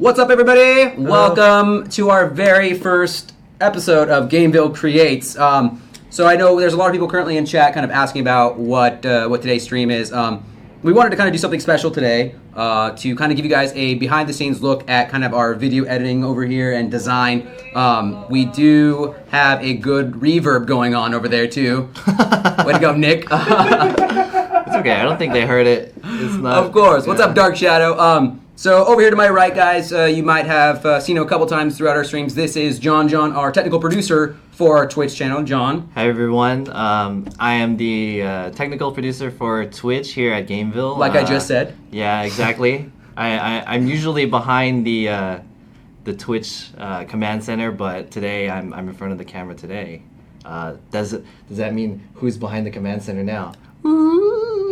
What's up, everybody? Hello. Welcome to our very first episode of GAMEVIL Creates. So I know there's a lot of people currently in chat kind of asking about what today's stream is. We wanted to kind of do something special today to kind of give you guys a behind-the-scenes look at kind of our video editing over here and design. We do have a good reverb going on over there, too. Way to go, Nick. It's okay. I don't think they heard it. It's not. Of course. What's up, Dark Shadow? So over here to my right, guys, you might have seen him a couple times throughout our streams. This is John, our technical producer for our Twitch channel. John. Hi, everyone. I am the technical producer for Twitch here at GAMEVIL. Like I just said. Yeah, exactly. I'm usually behind the Twitch command center, but today I'm in front of the camera today. Does that mean who's behind the command center now?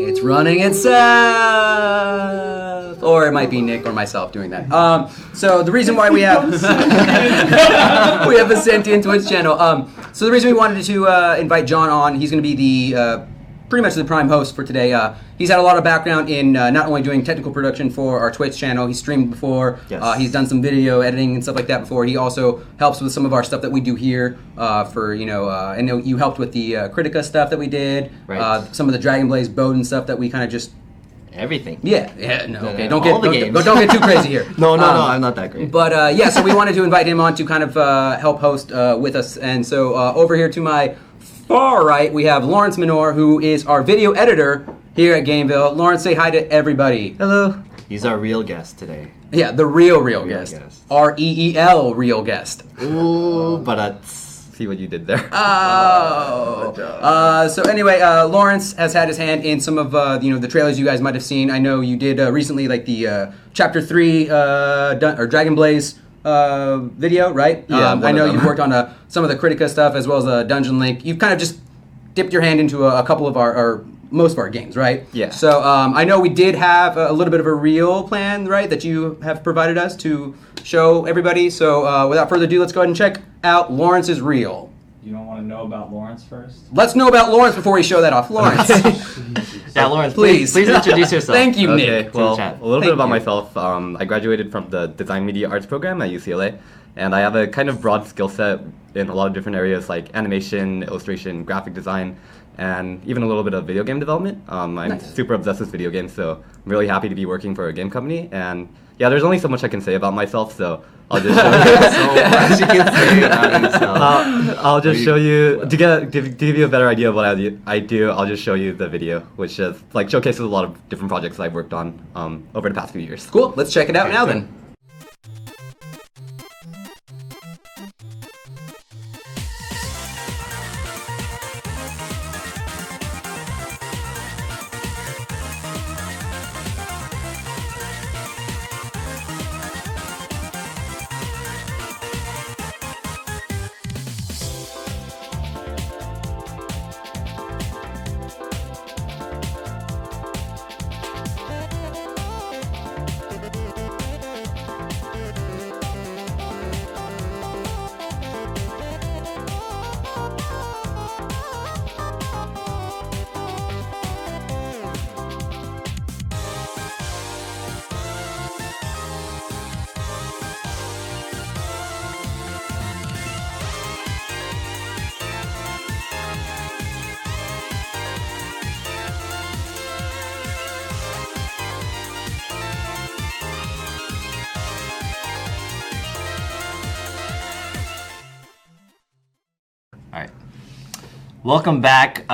It's running itself, or it might be Nick or myself doing that. So the reason why we have we have a sentient Twitch channel. So the reason we wanted to invite John on, he's going to be the pretty much the prime host for today. He's had a lot of background in not only doing technical production for our Twitch channel. He's streamed before. Yes. He's done some video editing and stuff like that before. He also helps with some of our stuff that we do here. For I know you helped with the Critica stuff that we did. Right. Some of the Dragon Blaze Bowden stuff that we kind of just. Everything. Yeah. No. Okay. Don't All get too crazy here. No. I'm not that great. But yeah, so we wanted to invite him on to kind of help host with us. And so over here to my far right, we have Laurence Menor, who is our video editor here at GAMEVIL. Lawrence, say hi to everybody. Hello. He's our real guest today. Yeah, the real guest. REEL real guest. Ooh, but see what you did there. Oh. So anyway, Lawrence has had his hand in some of the trailers you guys might have seen. I know you did recently, like the Chapter 3 Dragon Blaze video, right? Yeah, I know you've worked on some of the Critica stuff as well as Dungeon Link. You've kind of just dipped your hand into a couple of our most of our games, right? Yeah. So I know we did have a little bit of a reel plan, right, that you have provided us to show everybody. So without further ado, let's go ahead and check out Lawrence's reel. You don't want to know about Laurence first? Let's know about Laurence before we show that off. Lawrence. yeah, Laurence, please introduce yourself. Thank you, Okay, Nick. well, a little bit about you. myself. I graduated from the Design Media Arts program at UCLA, and I have a kind of broad skill set in a lot of different areas like animation, illustration, graphic design, and even a little bit of video game development. I'm Nice. super obsessed with video games, so I'm really happy to be working for a game company. And yeah, there's only so much I can say about myself, so I'll just show I'll just show you to give you a better idea of what I do. I'll just show you the video, which just like showcases a lot of different projects I've worked on over the past few years. Cool. Let's check it out now then. Alright. Welcome back.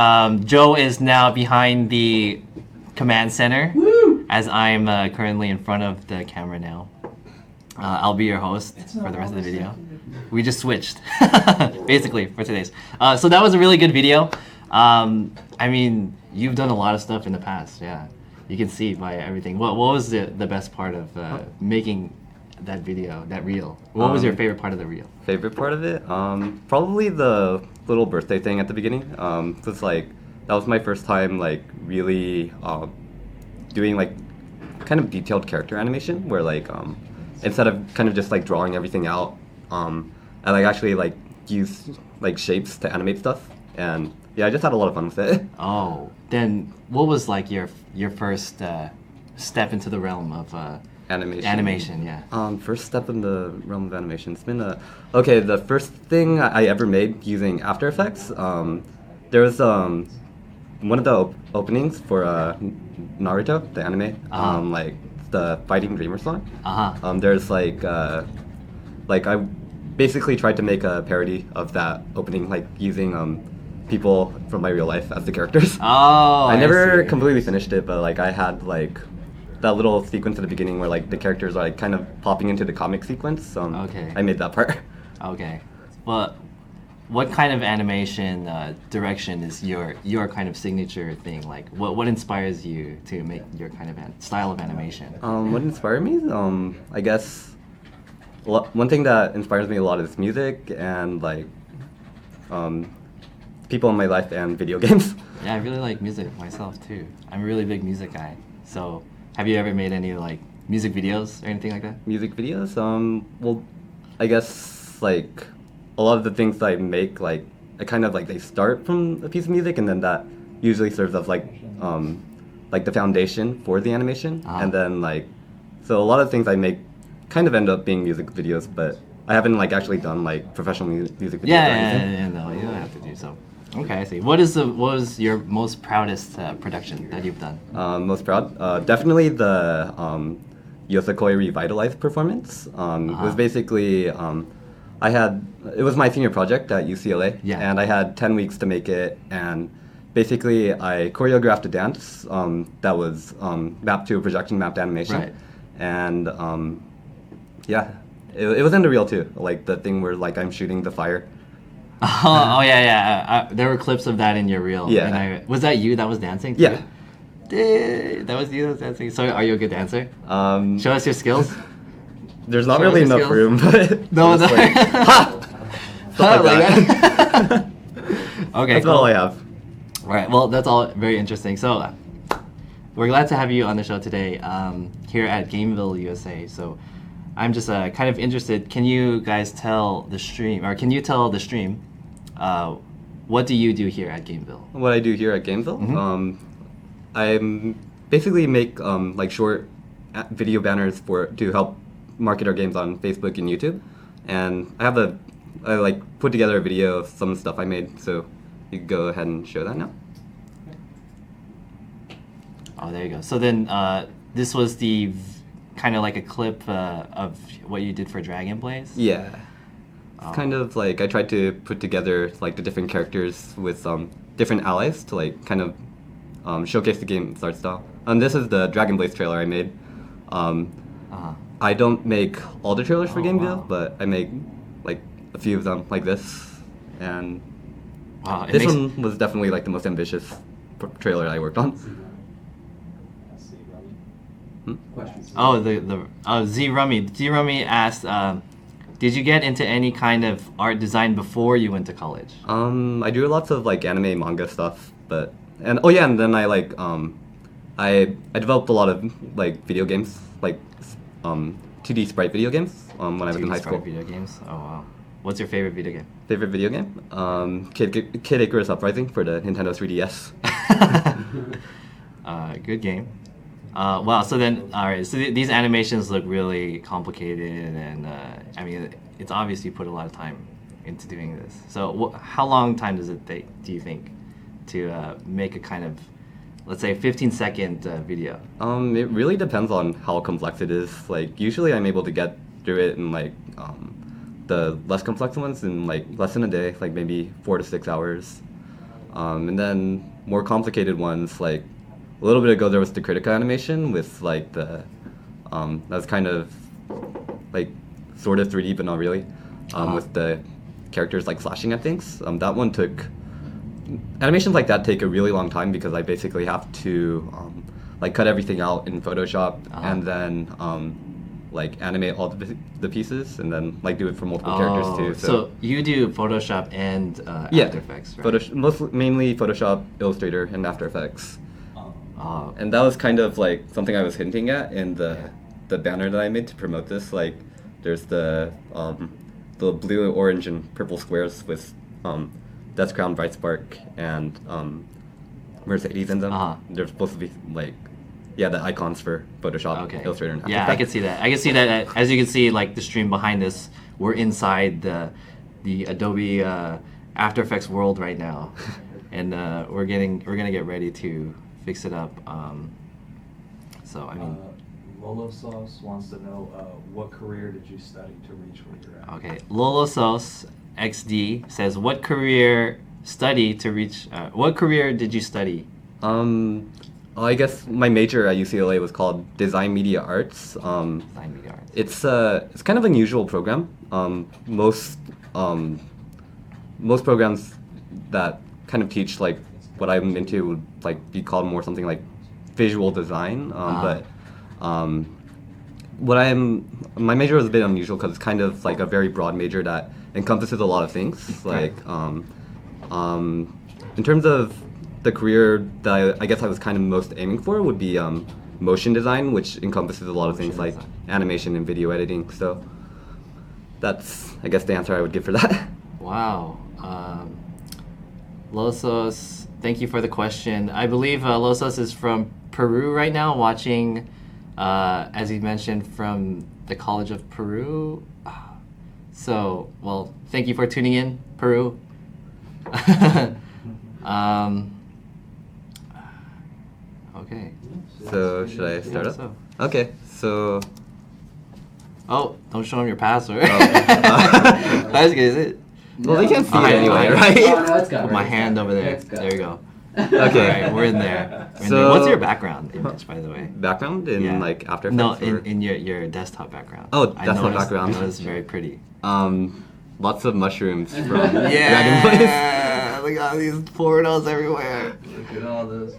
Joe is now behind the command center. Woo! As I'm currently in front of the camera now. I'll be your host for the rest of the video. We just switched, basically, for today's. So that was a really good video. I mean, you've done a lot of stuff in the past, yeah. You can see by everything. What was the best part of making that video, that reel? What was your favorite part of the reel? Favorite part of it? Probably the little birthday thing at the beginning. It's like, that was my first time like really doing like kind of detailed character animation where like instead of kind of just like drawing everything out, I like actually like use like shapes to animate stuff, and yeah, I just had a lot of fun with it. Oh, then what was like your first step into the realm of Animation. Animation, yeah. First step in the realm of animation. It's been okay. The first thing I ever made using After Effects. There was one of the openings for Naruto, the anime. Like the Fighting Dreamer song. There's like I basically tried to make a parody of that opening, like using people from my real life as the characters. Oh, I never see. completely finished it, but like I had like that little sequence at the beginning where like the characters are like kind of popping into the comic sequence. Okay. I made that part. Okay. Well, what kind of animation direction is your kind of signature thing? Like, what inspires you to make your kind of style of animation? What inspired me? I guess one thing that inspires me a lot is music and like people in my life and video games. Yeah, I really like music myself too. I'm a really big music guy. So, have you ever made any like music videos or anything like that? Music videos? Well, I guess like a lot of the things that I make, like I kind of like they start from a piece of music, and then that usually serves as like the foundation for the animation, and then like so a lot of things I make kind of end up being music videos, but I haven't like actually done like professional music videos. Yeah, no, you don't have to do so. Okay, I see. What was your most proudest production that you've done? Most proud? Definitely the Yosakoi Revitalized performance. It was basically, it was my senior project at UCLA, and I had 10 weeks to make it, and basically I choreographed a dance that was mapped to a projection mapped animation. Right. And yeah, it was in the reel too, like the thing where like I'm shooting the fire. Oh yeah. There were clips of that in your reel. Yeah. And was that you that was dancing too? Yeah. That was you that was dancing. So are you a good dancer? Um, Show us your skills. There's not Show us really your enough skills. room, but No, I'm just no. like, ha! Stuff like that. Okay, That's cool. all I have. All right, well, that's all very interesting. So, we're glad to have you on the show today here at GAMEVIL USA. So, I'm just kind of interested. Can you guys tell the stream, what do you do here at GAMEVIL? What I do here at GAMEVIL, Mm-hmm. I basically make like short video banners to help market our games on Facebook and YouTube, and I like put together a video of some stuff I made. So you can go ahead and show that now. Oh, there you go. So then, this was the kind of like a clip of what you did for Dragon Blaze? Yeah. It's kind of like I tried to put together like the different characters with different allies to like kind of showcase the game's art style. And this is the Dragon Blaze trailer I made. I don't make all the trailers for GameVille, wow. but I make like a few of them like this. And Wow, this one was definitely like the most ambitious trailer I worked on. Oh, Z Rummy asked, did you get into any kind of art design before you went to college? I do lots of like anime manga stuff, and then I like I developed a lot of like video games, like 2D sprite video games when I was in high school. Video games? Oh wow. What's your favorite video game? Favorite video game? Kid Icarus Uprising for the Nintendo 3DS. Good game. Wow, so then, alright, so these animations look really complicated, and I mean, it's obvious you put a lot of time into doing this. So how long time does it take, do you think, to make a kind of, let's say, 15-second video? It really depends on how complex it is. Like, usually I'm able to get through it in like, the less complex ones in like less than a day, like maybe 4 to 6 hours. And then more complicated ones, like a little bit ago there was the Critica animation with like the, that's kind of like sort of 3D but not really, with the characters like slashing at things. That one took, animations like that take a really long time because I basically have to like cut everything out in Photoshop and then like animate all the pieces and then like do it for multiple characters too. So you do Photoshop and After Effects, right? Mainly Photoshop, Illustrator, and After Effects. Oh. And that was kind of like something I was hinting at in the banner that I made to promote this. Like, there's the blue, orange, and purple squares with Death's Crown, Bright Spark, and Mercedes in them. They're supposed to be like yeah, the icons for Photoshop, Okay. Illustrator, and After Yeah, I Effects. can see that. I can see that. As you can see, like the stream behind us, we're inside the Adobe After Effects world right now, and we're gonna get ready to fix it up. So I mean, Lolo Sauce wants to know what career did you study to reach where you're at? okay. Lolo Sauce XD says, "What career What career did you study?" Well, I guess my major at UCLA was called Design Media Arts. Design media arts. It's kind of an unusual program. Most programs that kind of teach like what I'm into would like be called more something like visual design. But my major was a bit unusual because it's kind of like a very broad major that encompasses a lot of things. Like in terms of the career that I guess I was kind of most aiming for would be motion design, which encompasses a lot of things like animation and video editing. So that's, I guess, the answer I would give for that. Wow. Losos, thank you for the question. I believe Losos is from Peru right now, watching, as he mentioned, from the College of Peru. So, well, thank you for tuning in, Peru. Okay. So should I start up? So. Okay, so Oh, don't show him your password. Oh. That's good. well, they can't see I- it anyway, I- right? Oh, no, it's got Put it. my hand over there. It's got There it. you go. Okay. Alright, we're in there. We're in So- there. What's your background image, by the way? Background in Yeah. like After No, Effects? or- in your desktop background. Oh, I desktop noticed- background. I noticed it's very pretty. Lots of mushrooms from Dragon Blaze. Yeah, look at all these portals everywhere. Look at all those.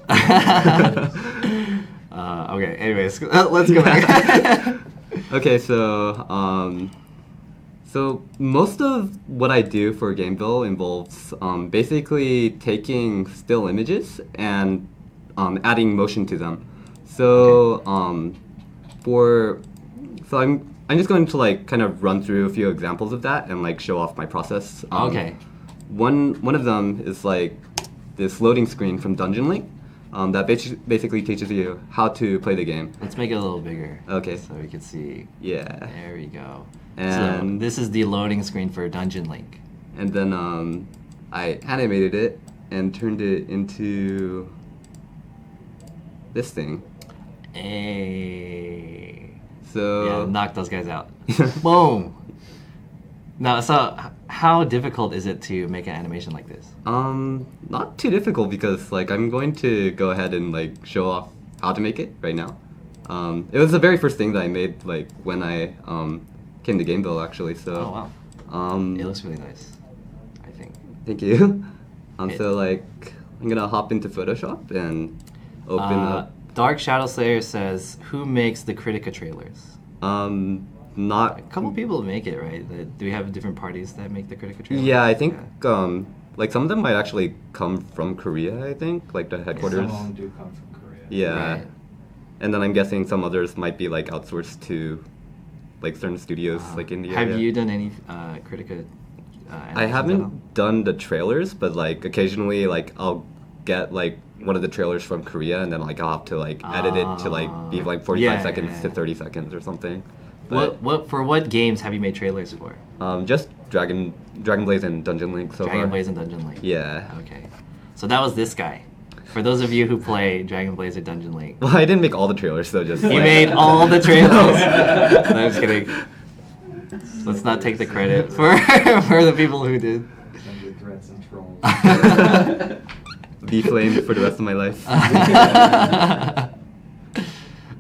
Okay, anyways, let's go back. Okay, so so most of what I do for GameVille involves basically taking still images and adding motion to them. So I'm just going to like kind of run through a few examples of that and like show off my process. Okay. One of them is like this loading screen from Dungeon Link that basically teaches you how to play the game. Let's make it a little bigger. Okay. So we can see. Yeah. There we go. So And- this is the loading screen for Dungeon Link. And then I animated it and turned it into this thing. Hey. So Yeah, knock those guys out. Boom. Now, so how difficult is it to make an animation like this? not too difficult because like I'm going to go ahead and like show off how to make it right now. It was the very first thing that I made like when I came to GameVille actually. So Oh wow. um, It looks really nice, I think. thank you. It- So like I'm gonna hop into Photoshop and open up. Dark Shadow Slayer says, "Who makes the Critica trailers?" Not A couple people make it, right? Do we have different parties that make the Critica trailers? Yeah, I think like some of them might actually come from Korea. I think like the headquarters. Some of them do come from Korea. Yeah, Right. and then I'm guessing some others might be like outsourced to like certain studios like in the Have area. you done any Critica? I animations at all? haven't done the trailers, but like occasionally like I'll get like one of the trailers from Korea, and then like I'll have to like edit it to like be like 45 Yeah, seconds yeah, to yeah. 30 seconds or something. But What games have you made trailers for? just Dragon Blaze and Dungeon Link so Dragon far. Blaze and Dungeon Link. Yeah. Okay. So that was this guy. For those of you who play Dragon Blaze or Dungeon Link, Well, I didn't make all the trailers, so just. he like- made all the trailers. No, I'm just kidding. Let's not take the credit for for the people who did. Send your threats and trolls. Be flamed for the rest of my life.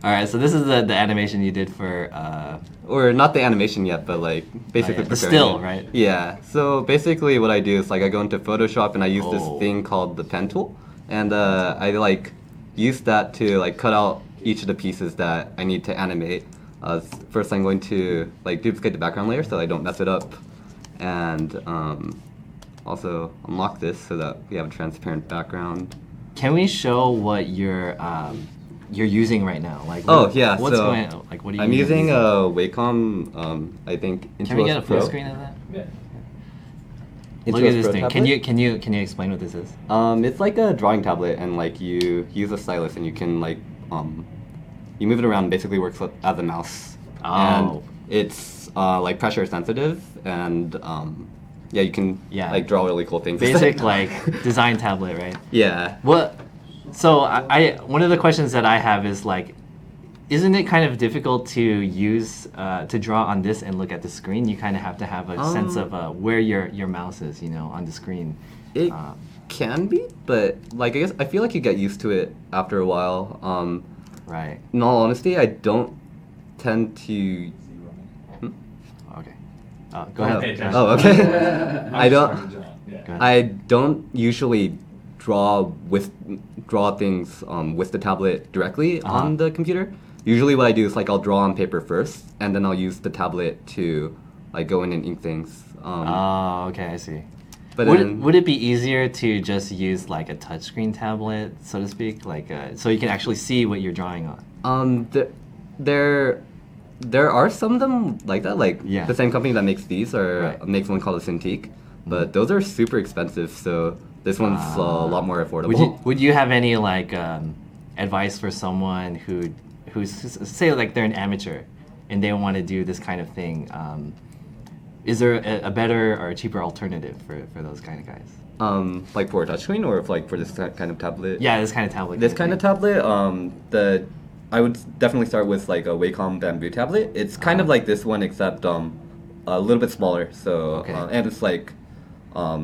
All right, so this is the animation you did for. Or not the animation yet, but like basically yeah, the preparing still, it. right? Yeah. So basically, what I do is like I go into Photoshop and I use Oh. this thing called the pen tool, and I like use that to like cut out each of the pieces that I need to animate. First, I'm going to like duplicate the background layer so I don't mess it up, and also unlock this so that we have a transparent background. Can we show what you're using right now? Like, Oh yeah, what's so going? Like, what are you? I'm using a Wacom. I think. Can we get a Intuos full Pro. screen of that? Yeah. Look Intuos at this Pro thing. tablet. Can you explain what this is? It's like a drawing tablet, and like you use a stylus, and you can like you move it around, basically works as a mouse. Oh. And it's like pressure sensitive, and yeah, you can like draw really cool things. Basic like design tablet, right? Yeah. What? So I one of the questions that I have is like, isn't it kind of difficult to use to draw on this and look at the screen? You kind of have to have a sense of where your mouse is, you know, on the screen. It can be, but like I feel like you get used to it after a while. Right. In all honesty, I don't tend to. Okay. Go ahead. Oh, okay. I don't. Yeah. I don't usually draw things with the tablet directly on the computer. Usually, what I do is like I'll draw on paper first, and then I'll use the tablet to like go in and ink things. Oh, okay, I see. But would it be easier to just use like a touchscreen tablet, so to speak, like so you can actually see what you're drawing on? There are some of them like that. Like Yeah. the same company that makes these Right. makes one called a Cintiq, but those are super expensive. So this one's a lot more affordable. Would you have any like advice for someone who's say like they're an amateur and they want to do this kind of thing? Is there a better or a cheaper alternative for those kind of guys? Like for a touchscreen or like for this kind of tablet? Yeah, this kind of tablet. This kind of tablet, I would definitely start with like a Wacom Bamboo tablet. It's kind of like this one except a little bit smaller. So Okay. And it's like a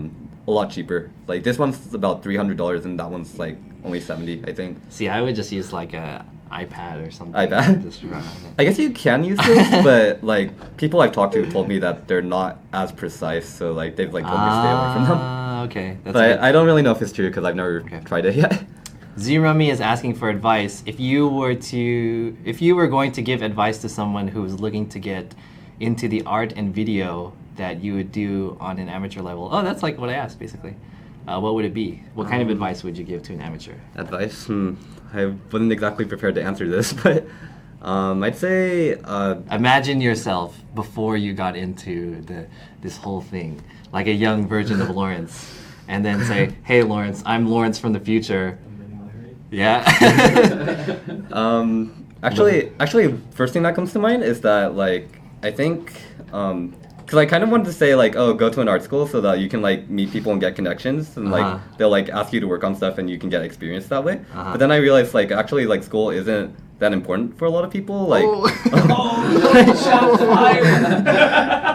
lot cheaper. Like this one's about $300 and that one's like only 70, I think. See, I would just use like a iPad or something. iPad? Just run on it. I guess you can use this, but like people I've talked to told me that they're not as precise. So like they've like told me to stay away from them. Okay, that's But good. I don't really know if it's true because I've never tried it yet. Zerumi is asking for advice. If you were going to give advice to someone who was looking to get into the art and video that you would do on an amateur level, that's like what I asked basically. What would it be? What kind of advice would you give to an amateur? Advice? I wasn't exactly prepared to answer this, but I'd say Imagine yourself before you got into this whole thing, like a young version of Lawrence, and then say, "Hey, Lawrence, I'm Lawrence from the future." Yeah. actually, first thing that comes to mind is that like I think because I kind of wanted to say like, oh, go to an art school so that you can like meet people and get connections and like they'll like ask you to work on stuff and you can get experience that way. But then I realized like actually like school isn't that important for a lot of people. Like,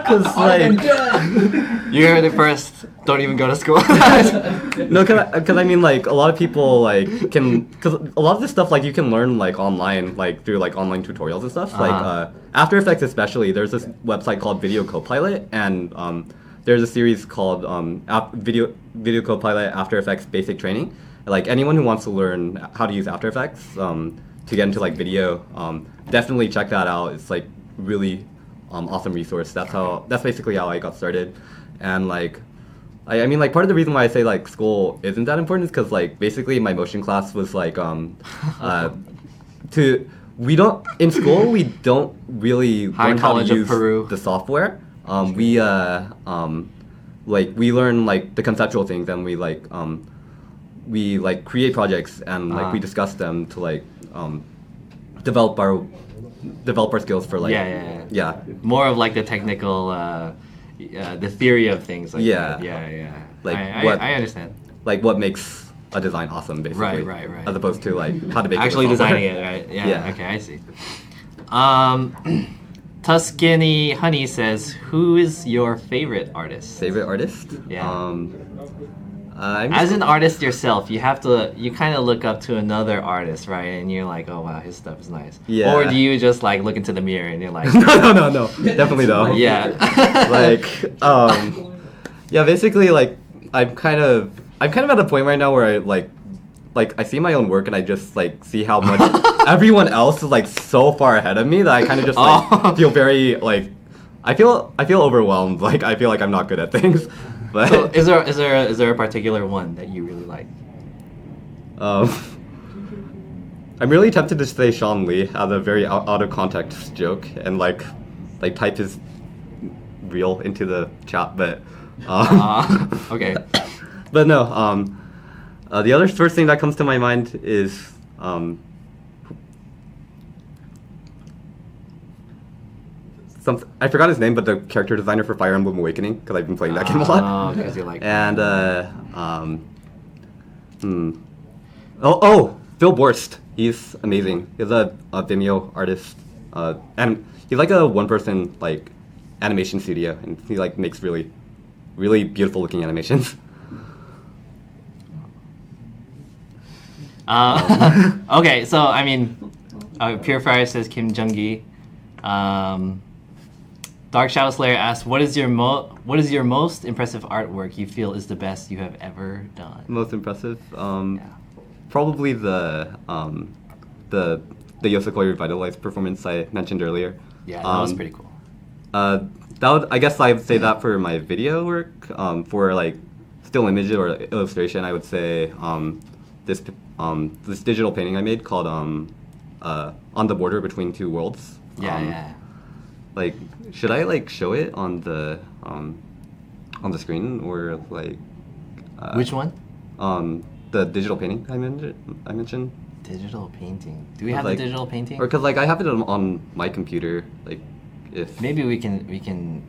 because like You heard it first. Don't even go to school. no, because I mean like a lot of people like because a lot of this stuff like you can learn like online like through like online tutorials and stuff. Like After Effects especially, there's this website called Video Copilot and there's a series called Video Copilot After Effects Basic Training. Like anyone who wants to learn how to use After Effects to get into like video, definitely check that out. It's like really awesome resource. That's basically how I got started, and like I mean like part of the reason why I say like school isn't that important is because like basically my motion class was like we don't really High learn how to College of use Peru. the software. We we learn like the conceptual things and we like create projects and like we discuss them to like develop our skills for like yeah. More of like the technical, the theory of things. Like Yeah. that. Yeah. Like I understand. like what makes a design awesome basically. Right. As opposed to like how to make Actually it with software. designing it, right? Yeah. Yeah. Okay, I see. Tuscany Honey says, "Who is your favorite artist?" Favorite artist? Yeah. I'm As an artist yourself, you kind of look up to another artist, right? And you're like, oh wow, his stuff is nice. Yeah. Or do you just like look into the mirror and you're like, no, definitely no. yeah. Like yeah, basically like I'm kind of at a point right now where I like I see my own work and I just like see how much everyone else is like so far ahead of me that I kind of just like feel very like I feel overwhelmed. Like I feel like I'm not good at things. But So is there a particular one that you really like? I'm really tempted to say Sean Lee as a very out of context joke and like type his reel into the chat, but Okay. but no. The other first thing that comes to my mind is I forgot his name, but the character designer for Fire Emblem Awakening, because I've been playing that game a lot. Oh, because you like. And Phil Borst. He's amazing. He's a Vimeo artist, and he's like a one-person like animation studio, and he like makes really, really beautiful looking animations. Okay, so I mean, Pure Fire says Kim Jung-gi. Dark Shadow Slayer asks, what is your most impressive artwork you feel is the best you have ever done? Most impressive, probably the Yosakoi Revitalized performance I mentioned earlier. Yeah, that was pretty cool. I guess I'd say that for my video work. For like still image or illustration, I would say this digital painting I made called On the Border Between Two Worlds. Yeah. Like, should I like show it on the screen or like? Which one? The digital painting I mentioned. Digital painting. Do we have like, the digital painting? Or because like I have it on my computer. Like, if maybe we can.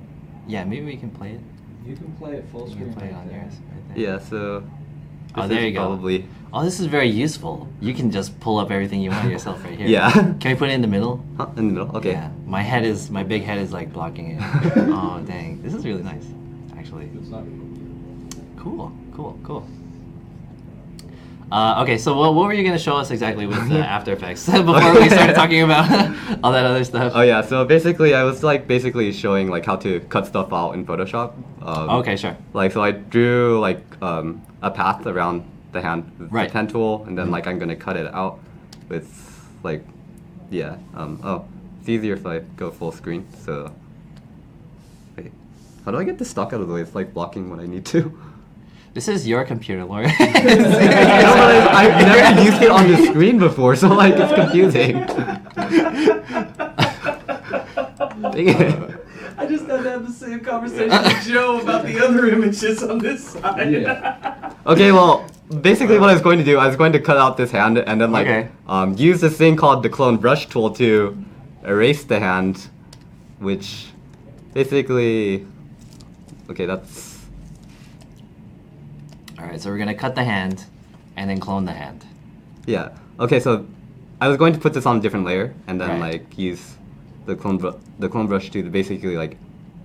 Yeah, maybe we can play it. You can play it full You screen. can play it right on there. yours right there. yeah. So. Oh, this there is you go. Probably. Oh, this is very useful. You can just pull up everything you want yourself right here. Yeah. Can we put it in the middle? Huh, in the middle. Okay. Yeah. My big head is like blocking it. Oh dang, this is really nice, actually. It's not. Cool. Okay, so what were you gonna show us exactly with After Effects before we started talking about all that other stuff? Oh yeah. So basically, I was like showing like how to cut stuff out in Photoshop. Okay, sure. Like so, I drew like a path around the hand with Right. the pen tool, and then like I'm gonna cut it out with like it's easier if I go full screen. So wait, how do I get the stock out of the way? It's like blocking what I need to. This is your computer, Laurence. No, but I've never used it on the screen before, so like it's confusing. Dang it. I just had to have the same conversation with Joe about the other images on this side. Yeah. Okay, well, basically what I was going to do, I was going to cut out this hand and then like Okay. use this thing called the clone brush tool to erase the hand, which basically, okay, that's. Alright, so we're gonna cut the hand and then clone the hand. Yeah. Okay, so I was going to put this on a different layer and then Right. like use the clone brush to basically like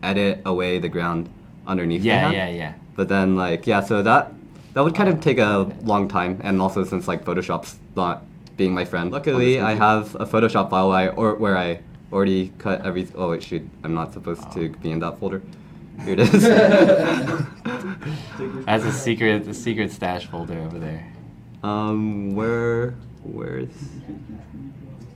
edit away the ground underneath the hand. Yeah. But then like so that would kind of take a long time, and also since like Photoshop's not being my friend. Luckily, I have a Photoshop file where I already cut every. Oh wait, shoot! I'm not supposed to be in that folder. Here it is. That's a secret stash folder over there. Where's?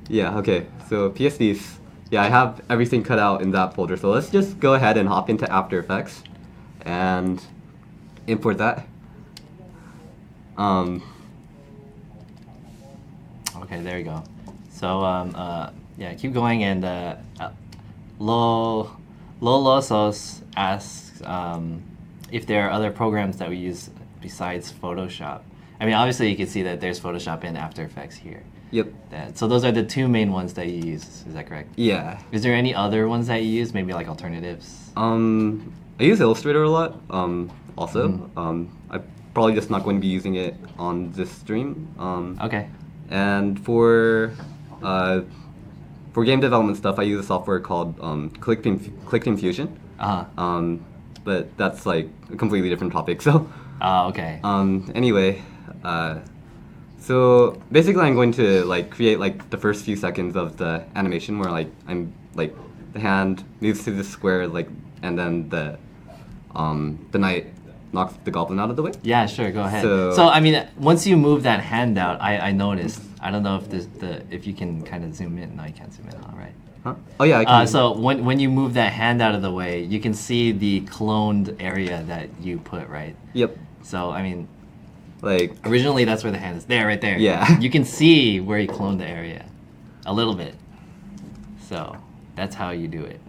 Yeah. Okay. So PSDs. Yeah, I have everything cut out in that folder. So let's just go ahead and hop into After Effects and import that. Okay, there you go. So yeah, keep going, and Lolosos asks if there are other programs that we use besides Photoshop. I mean, obviously you can see that there's Photoshop and After Effects here. Yep. So those are the two main ones that you use. Is that correct? Yeah. Is there any other ones that you use? Maybe like alternatives? I use Illustrator a lot. Also, I'm probably just not going to be using it on this stream. Okay. And for game development stuff, I use a software called ClickTeam Fusion. But that's like a completely different topic. So. Okay. Anyway, so basically, I'm going to like create like the first few seconds of the animation where like I'm like the hand moves to the square like, and then the knight knocks the goblin out of the way. Yeah, sure. Go ahead. So I mean, once you move that hand out, I noticed. I don't know if you can kind of zoom in. No, you can't zoom in. All right. Huh? Oh yeah. I can. So when you move that hand out of the way, you can see the cloned area that you put, right? Yep. So I mean, like originally that's where the hand is. There, right there. Yeah. You can see where you cloned the area, a little bit. So that's how you do it.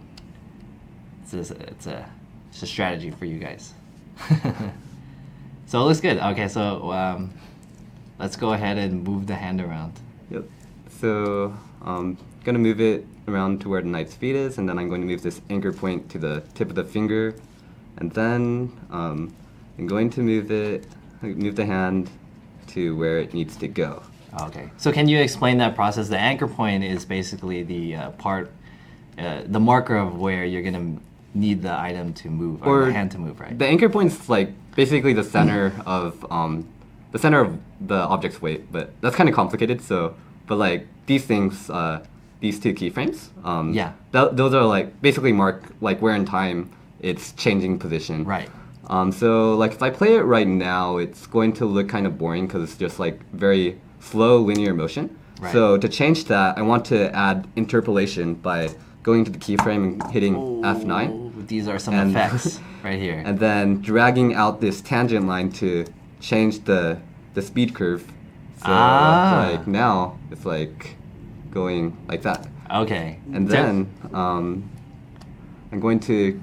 It's a strategy for you guys. So it looks good. Okay, so let's go ahead and move the hand around. Yep. So gonna move it around to where the knight's feet is, and then I'm going to move this anchor point to the tip of the finger, and then I'm going to move the hand to where it needs to go. Okay. So can you explain that process? The anchor point is basically the the marker of where you're gonna need the item to move or the hand to move, right? The anchor point's like basically the center of the object's weight, but that's kind of complicated. So, but like these things, these two keyframes, Yeah. those are like basically mark like where in time it's changing position. Right. So like if I play it right now, it's going to look kind of boring because it's just like very slow linear motion. Right. So to change that, I want to add interpolation by going to the keyframe and hitting F9. Oh, these are some And- effects right here. And then dragging out this tangent line to change the speed curve. So like now it's like going like that. Okay. And then I'm going to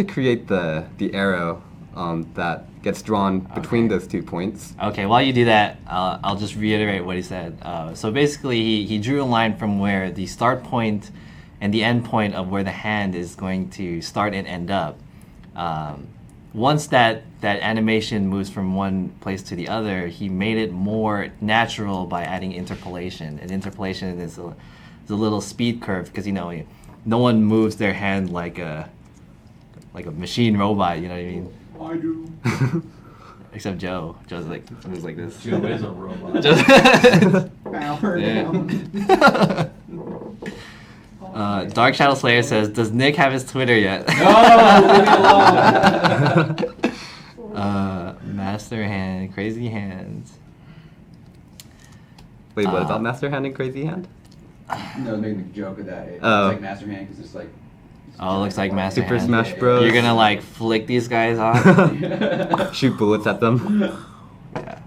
create the arrow that gets drawn between those 2 points. Okay, while you do that, I'll just reiterate what he said. So basically, he drew a line from where the start point and the end point of where the hand is going to start and end up. Once that animation moves from one place to the other, he made it more natural by adding interpolation. And interpolation is a little speed curve because no one moves their hand like a machine robot. You know what I mean? I do. Except Joe. Joe's like moves like this. Joe is a robot. Dark Shadow Slayer says, "Does Nick have his Twitter yet?" No, leave me alone. Master Hand, Crazy Hands. Wait, what about Master Hand and Crazy Hand? No, making the joke of that. It's Oh. like Master Hand because it's like. Oh, it looks like Master Super Hand. Smash Bros. You're gonna like flick these guys off. Shoot bullets at them. Yeah.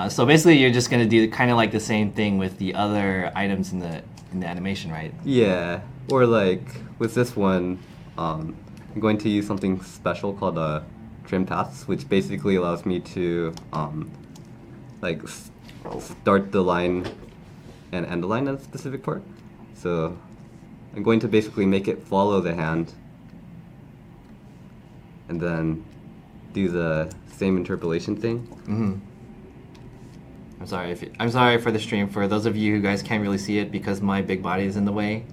So basically, you're just gonna do kind of like the same thing with the other items in the animation, right? Yeah, or like with this one, I'm going to use something special called trim paths, which basically allows me to like start the line and end the line at a specific part. So I'm going to basically make it follow the hand, and then do the same interpolation thing. Mm-hmm. I'm sorry for the stream. For those of you who guys can't really see it because my big body is in the way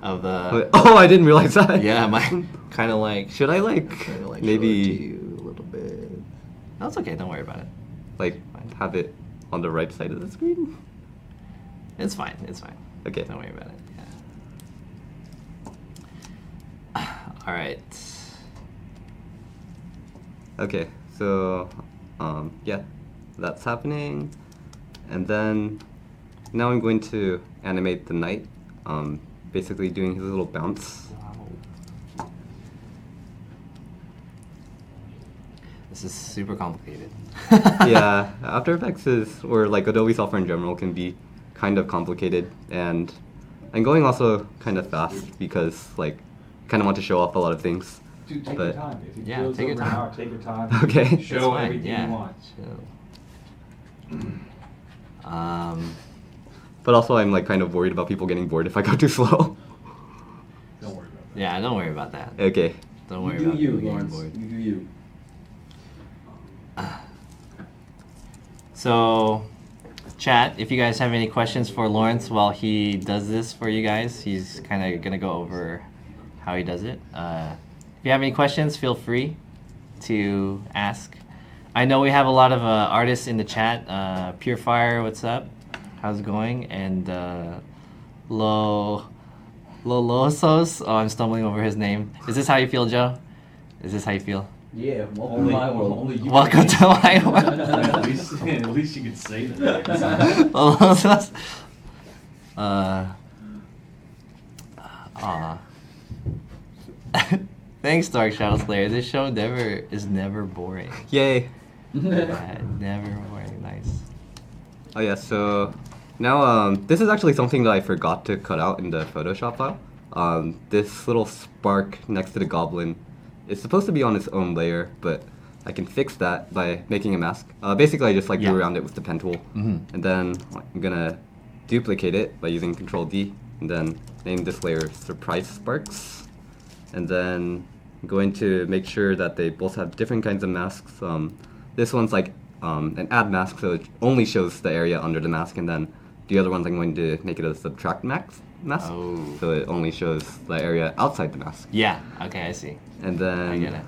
of the. Oh, I didn't realize that. Yeah, my kind of like. Should I like Kinda like maybe show it to you a little bit. No, it's okay. Don't worry about it. like have it on the right side of the screen? It's fine. It's fine. Okay. Don't worry about it. Yeah. All right. Okay, so yeah, that's happening, and then now I'm going to animate the knight, basically doing his little bounce. This is super complicated. Yeah, After Effects is, or like Adobe software in general, can be kind of complicated, and I'm going also kind of fast because like kind of want to show off a lot of things. Dude, take But- your time. If you Yeah, feel it's take your over an time. hour, take your time. Okay. It's Show fine, everything yeah. you want. But also I'm like kind of worried about people getting bored if I go too slow. Don't worry about that. Yeah, don't worry about that. Okay. Don't You worry do about you, people getting Lawrence. bored. You do you. So, chat, if you guys have any questions for Lawrence while he does this for you guys, he's kind of going to go over how he does it. If you have any questions, feel free to ask. I know we have a lot of artists in the chat. Pure Fire, what's up? How's it going? And Lolosos, oh, I'm stumbling over his name. Is this how you feel, Joe? Is this how you feel? Yeah, welcome to my world. Only you Welcome to my world. at least you can say that. Lolosos. Thanks, Dark Shadow Slayer. This show is never boring. Yay. Yeah, never boring. Nice. Oh yeah, so now this is actually something that I forgot to cut out in the Photoshop file. This little spark next to the goblin is supposed to be on its own layer, but I can fix that by making a mask. Basically, I just like Yeah. go around it with the pen tool, Mhm. and then I'm gonna duplicate it by using Control D, and then name this layer Surprise Sparks. And then I'm going to make sure that they both have different kinds of masks. This one's like an add mask, so it only shows the area under the mask, and then the other ones I'm going to make it a subtract mask, Oh. so it only shows the area outside the mask. Yeah. Okay, I see. And then, I get it.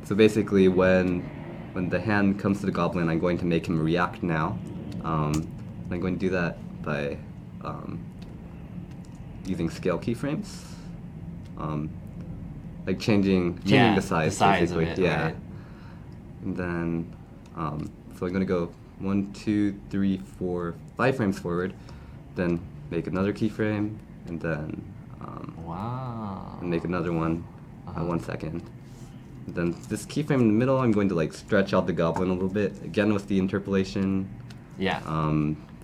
So basically, when the hand comes to the goblin, I'm going to make him react now. I'm going to do that by using scale keyframes, like changing the size, basically. of it. Yeah. Right. And then, so I'm going to go 1, 2, 3, 4, 5 frames forward, then make another keyframe, and then Wow. and make another one. Uh-huh. 1 second. Then this keyframe in the middle, I'm going to like stretch out the goblin a little bit, again with the interpolation. Yeah.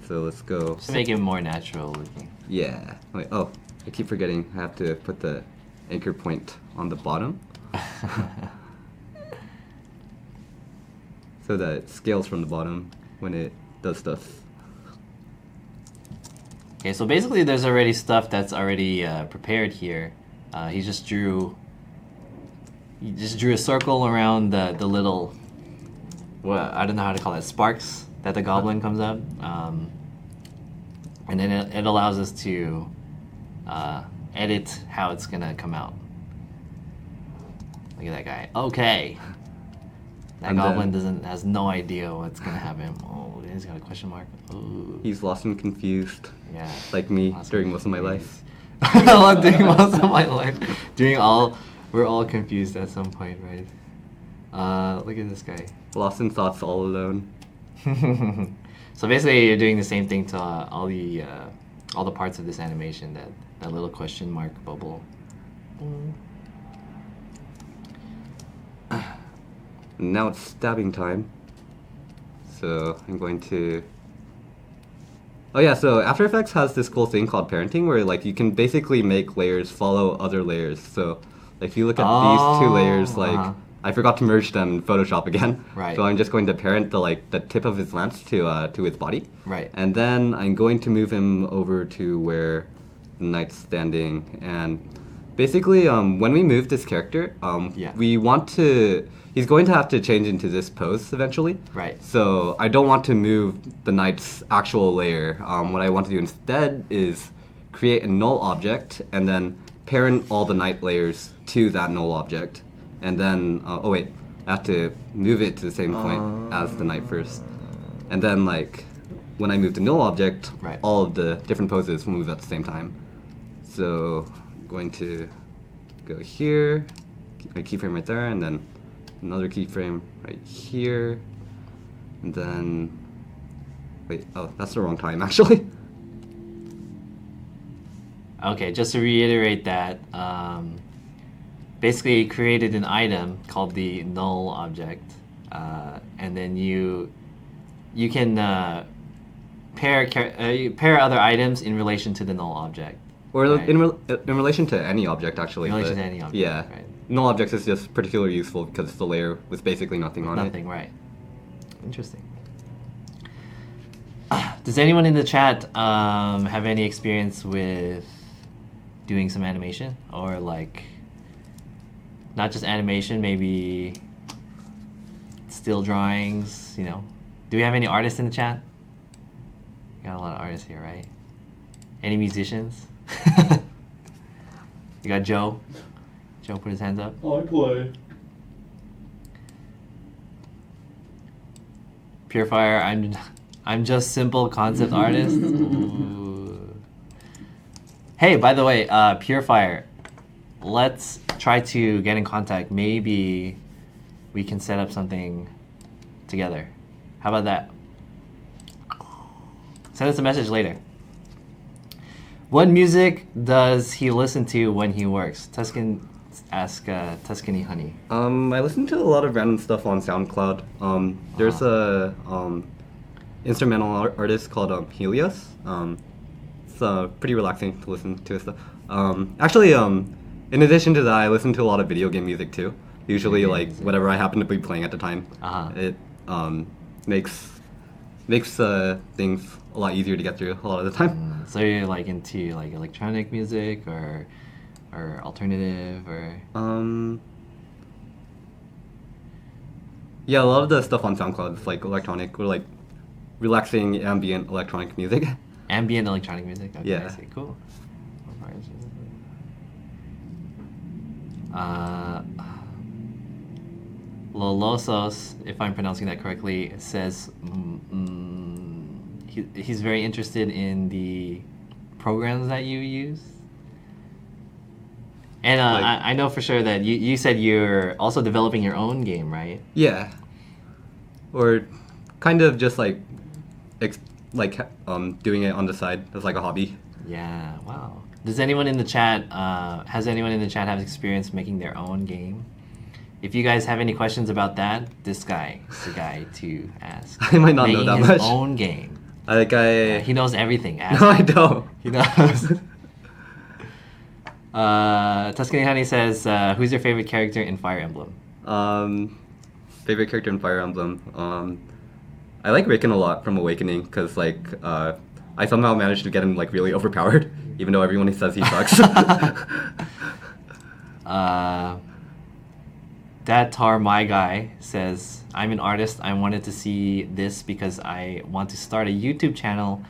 So let's go. Just to make it more natural looking. Yeah. Wait, oh, I keep forgetting. I have to put the anchor point on the bottom so that it scales from the bottom when it does stuff. Okay, so basically there's already stuff that's already prepared here. He just drew a circle around the little, well, I don't know how to call it, sparks that the goblin comes up. And then it allows us to edit how it's gonna come out. Look at that guy. Okay. That And goblin then- has no idea what's gonna happen. Oh, he's got a question mark. Ooh. He's lost and confused, Yeah. like me Lost during and most of my confused. life. During most of my life. We're all confused at some point, right? Look at this guy. Lost in thoughts all alone. So basically, you're doing the same thing to all the parts of this animation. That little question mark bubble. Now it's stabbing time. So I'm going to. Oh yeah, so After Effects has this cool thing called parenting where like you can basically make layers follow other layers. So if you look at these two layers, like uh-huh. I forgot to merge them in Photoshop again. Right. So I'm just going to parent the tip of his lance to his body. Right. And then I'm going to move him over to where the knight's standing. And basically, when we move this character, Yeah. we want to. He's going to have to change into this pose eventually. Right. So I don't want to move the knight's actual layer. What I want to do instead is create a null object and then parent all the knight layers to that null object. And then, oh wait, I have to move it to the same point as the knight first. And then like, when I move the null object, Right. all of the different poses will move at the same time. So I'm going to go here, a keyframe right there, and then another keyframe right here, and then, wait, oh, that's the wrong time actually. Okay, just to reiterate that, basically you created an item called the null object, and then you can pair other items in relation to the null object. Or Right. in relation to any object actually. In relation but to any object, Yeah. right. Null objects is just particularly useful because the layer with basically nothing on Nothing, right. Interesting. Does anyone in the chat have any experience with doing some animation? Or like, not just animation, maybe still drawings, you know? Do we have any artists in the chat? Got a lot of artists here, right? Any musicians? You got Joe? Joe put his hands up. I play. Purifier, I'm just simple concept artist. Ooh. Hey, by the way, Purifier, let's try to get in contact. Maybe we can set up something together. How about that? Send us a message later. What music does he listen to when he works? Tuscan, ask Tuscany Honey. I listen to a lot of random stuff on SoundCloud. There's a instrumental artist called Helios. It's pretty relaxing to listen to his stuff. Actually, in addition to that, I listen to a lot of video game music too. Usually, like whatever I happen to be playing at the time. Uh-huh. It makes makes things a lot easier to get through a lot of the time. So you're like into like electronic music or alternative or? Yeah, a lot of the stuff on SoundCloud is like electronic or like relaxing ambient electronic music. Ambient electronic music? Okay, Yeah. I see. Cool. Lolosos, if I'm pronouncing that correctly, says he's very interested in the programs that you use. And I know for sure that you said you're also developing your own game, right? Yeah. Or kind of just like doing it on the side as like a hobby. Yeah, wow. Does anyone in the chat, has anyone in the chat have experience making their own game? If you guys have any questions about that, this guy is the guy to ask. I might not know Making that his much. own game. He knows everything. Ask No, I him. don't. He knows. Tuscany Honey says, who's your favorite character in Fire Emblem? Favorite character in Fire Emblem. I like Riken a lot from Awakening because like I somehow managed to get him like really overpowered, even though everyone says he sucks. That Tar My Guy says, I'm an artist. I wanted to see this because I want to start a YouTube channel,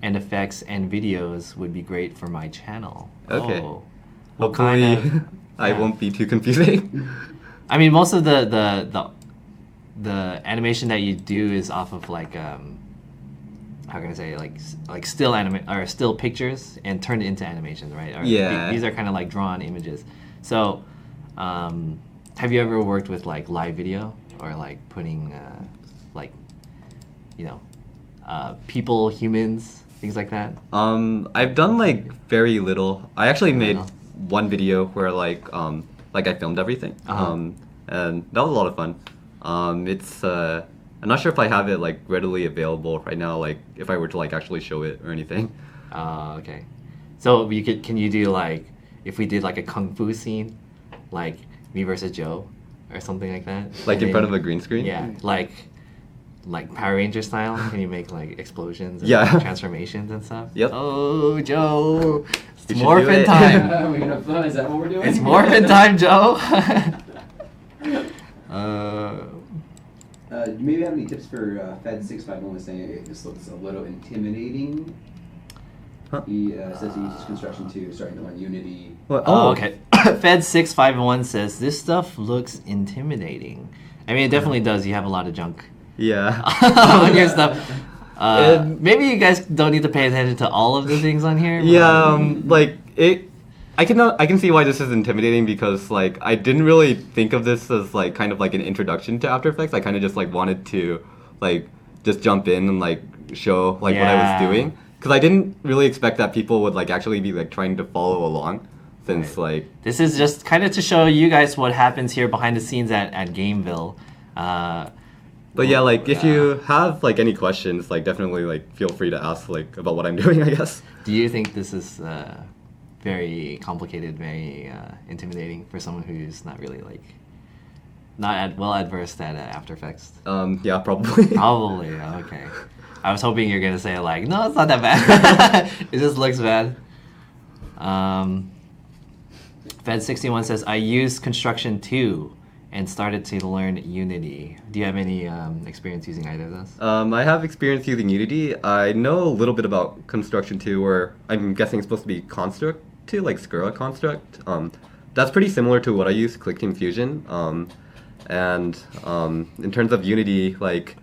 and effects and videos would be great for my channel. Okay. Oh. What Hopefully, kind of, I yeah. won't be too confusing. I mean, most of the animation that you do is off of like how can I say, like still still pictures and turned into animations, right? Or Yeah. These are kind of like drawn images. So, have you ever worked with like live video or like putting like people, humans, things like that? I've done like very little. I actually made Little. one video where like I filmed everything. Uh-huh. And that was a lot of fun. It's I'm not sure if I have it like readily available right now, like if I were to like actually show it or anything. Okay. So can you do like, if we did like a kung fu scene, like me versus Joe or something like that? Like And in front then- of a green screen? Yeah, like Power Ranger style. Can you make like explosions and Yeah. transformations and stuff? Yep. Oh, Joe, it's You should do morphin' it. time. We're gonna have fun. Is that what we're doing? It's morphin' time, Joe. Do you maybe have any tips for Fed 651 saying it just looks a little intimidating? Huh? He says he uses construction too, starting to learn Unity. What? Oh, okay. Fed 651 says this stuff looks intimidating. I mean, it definitely does. You have a lot of junk Yeah. on your stuff. Maybe you guys don't need to pay attention to all of the things on here. but- Yeah, like it. I can see why this is intimidating because like I didn't really think of this as like kind of like an introduction to After Effects. I kind of just like wanted to like just jump in and like show like what I Yeah. was doing because I didn't really expect that people would like actually be like trying to follow along since like This is just kind of to show you guys what happens here behind the scenes at GAMEVIL. But yeah, like if you have like any questions, like definitely like feel free to ask like about what I'm doing, I guess. Do you think this is very complicated, very intimidating for someone who's not really like well adversed at After Effects? Yeah, probably. Probably. Okay. I was hoping you're gonna say like, no, it's not that bad. It just looks bad. Fed61 says, I used Construction 2 and started to learn Unity. Do you have any experience using either of those? I have experience using Unity. I know a little bit about Construction 2, or I'm guessing it's supposed to be Construct 2, like Skura Construct. That's pretty similar to what I use, ClickTeam Fusion. And in terms of Unity, like,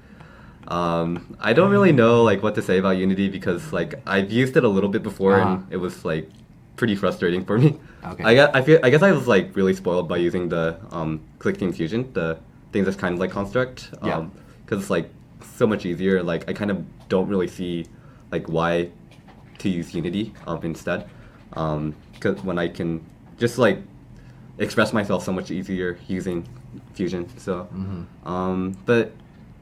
I don't really know like what to say about Unity because like I've used it a little bit before and it was like pretty frustrating for me. Okay. I guess I was like really spoiled by using the ClickTeam Fusion, the things that's kind of like Construct. Yeah. Because it's like so much easier. Like I kind of don't really see like why to use Unity instead. Because when I can just like express myself so much easier using Fusion. So, but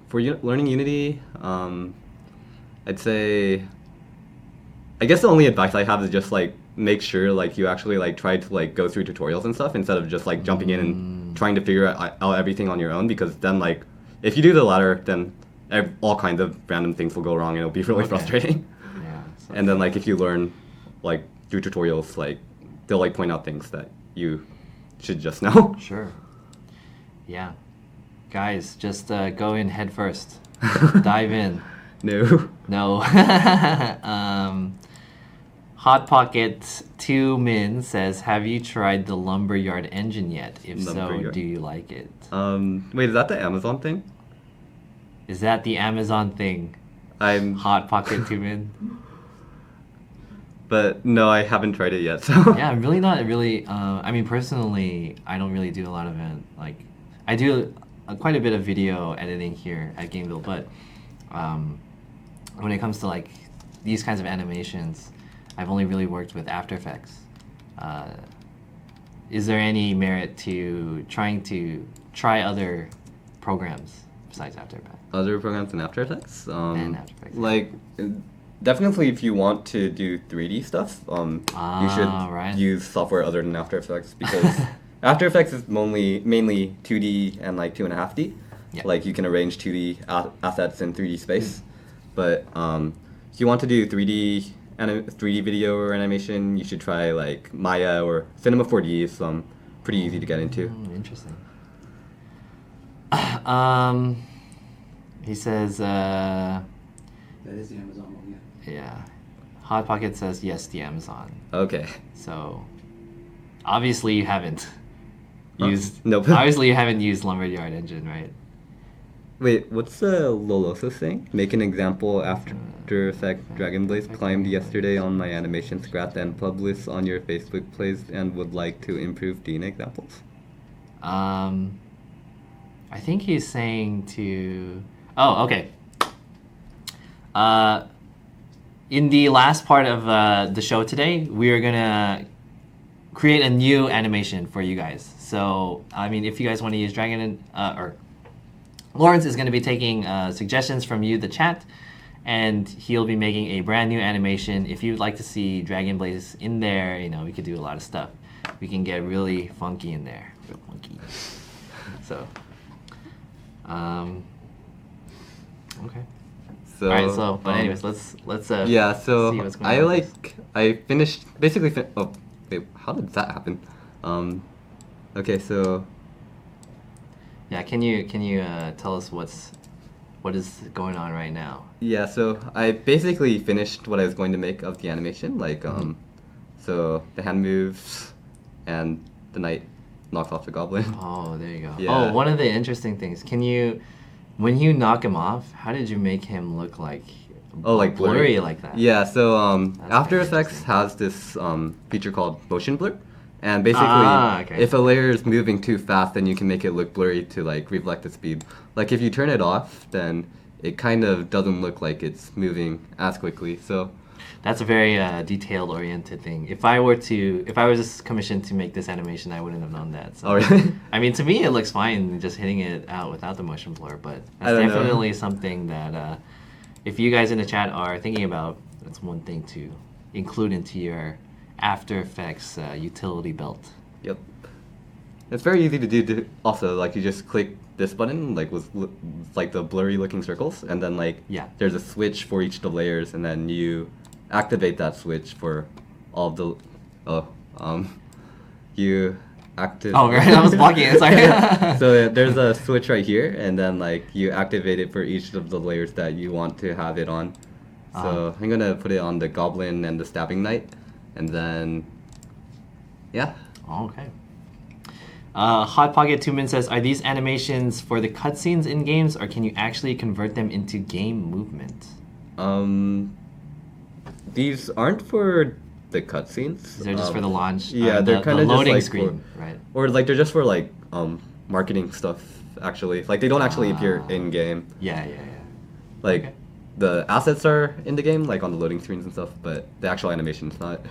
for learning Unity, I'd say, I guess the only advice I have is just like make sure like you actually like try to like go through tutorials and stuff instead of just like jumping in and trying to figure out everything on your own, because then like if you do the latter, then all kinds of random things will go wrong, and it'll be really Okay. frustrating. Yeah. So And then like if you learn like through tutorials, like they'll like point out things that you should just know. Sure. Yeah. Guys, just go in head first. Dive in. No. No. Hot Pocket 2 Min says, have you tried the Lumberyard engine yet? If so, Lumberyard. do you like it? Wait, is that the Amazon thing? Is that the Amazon thing? I'm, Hot Pocket 2 Min? but no, I haven't tried it yet. So Yeah, I'm really not really. I mean, personally, I don't really do a lot of it. Like, I do quite a bit of video editing here at GameVille, but when it comes to like these kinds of animations, I've only really worked with After Effects. Is there any merit to try other programs besides After Effects? other programs in After Effects. And After Effects. Like definitely, if you want to do 3D stuff, you should right. use software other than After Effects because After Effects is mainly 2D and like 2.5D. Yeah. Like you can arrange 2D assets in 3D space, but if you want to do 3D 3D video or animation, you should try like Maya or Cinema 4D. Is pretty easy to get into. Interesting. He says, That is the Amazon one, yeah. yeah. Hot Pocket says yes, the Amazon. Okay. So, obviously you haven't used. Nope. Obviously you haven't used Lumberyard engine, right? Wait, what's the Loloso thing? Make an example After Effects Dragon Blaze climbed yesterday on my animation scrat and published on your Facebook page and would like to improve Dean examples. I think he's saying to. Oh, okay. In the last part of the show today, we are gonna create a new animation for you guys. So, I mean, if you guys want to use Dragon or Lawrence is going to be taking suggestions from you, the chat, and he'll be making a brand new animation. If you'd like to see Dragon Blaze in there, you know, we could do a lot of stuff. We can get really funky in there, real funky. So, okay. So, All right. So, but anyways, let's yeah. So see what's going on with this. I finished basically. Oh wait, how did that happen? Okay, so Yeah, can you tell us what is going on right now? yeah, so I basically finished what I was going to make of the animation. Like, so the hand moves, and the knight knocks off the goblin. Oh, there you go. Yeah. Oh, one of the interesting things. When you knock him off, how did you make him look like? Oh, like blurry like that? Yeah, so That's After very Effects interesting. has this feature called motion blur, and basically, Okay. if a layer is moving too fast, then you can make it look blurry to like reflect the speed. Like if you turn it off, then it kind of doesn't look like it's moving as quickly. So That's a very detailed oriented thing. If I was just commissioned to make this animation, I wouldn't have known that. So. Oh, really? I mean, to me, it looks fine just hitting it out without the motion blur, but I that's don't know. definitely something that if you guys in the chat are thinking about, that's one thing to include into your After Effects utility belt. Yep. It's very easy to do. Also, like you just click this button, like with like the blurry looking circles, and then like Yeah. there's a switch for each of the layers, and then you activate that switch for all of the. You activate. Oh, right, I was blocking it. Sorry. So there's a switch right here, and then like you activate it for each of the layers that you want to have it on. So I'm gonna put it on the goblin and the stabbing knight, and then yeah. Okay. Hot Pocket 2 Min says, are these animations for the cutscenes in games, or can you actually convert them into game movement? These aren't for the cutscenes. They're just for the launch. Yeah, they're the kind of loading just like screen, right? or like they're just for like marketing stuff. Actually, like they don't actually appear in game. Yeah. Like Okay. the assets are in the game, like on the loading screens and stuff, but the actual animation's not.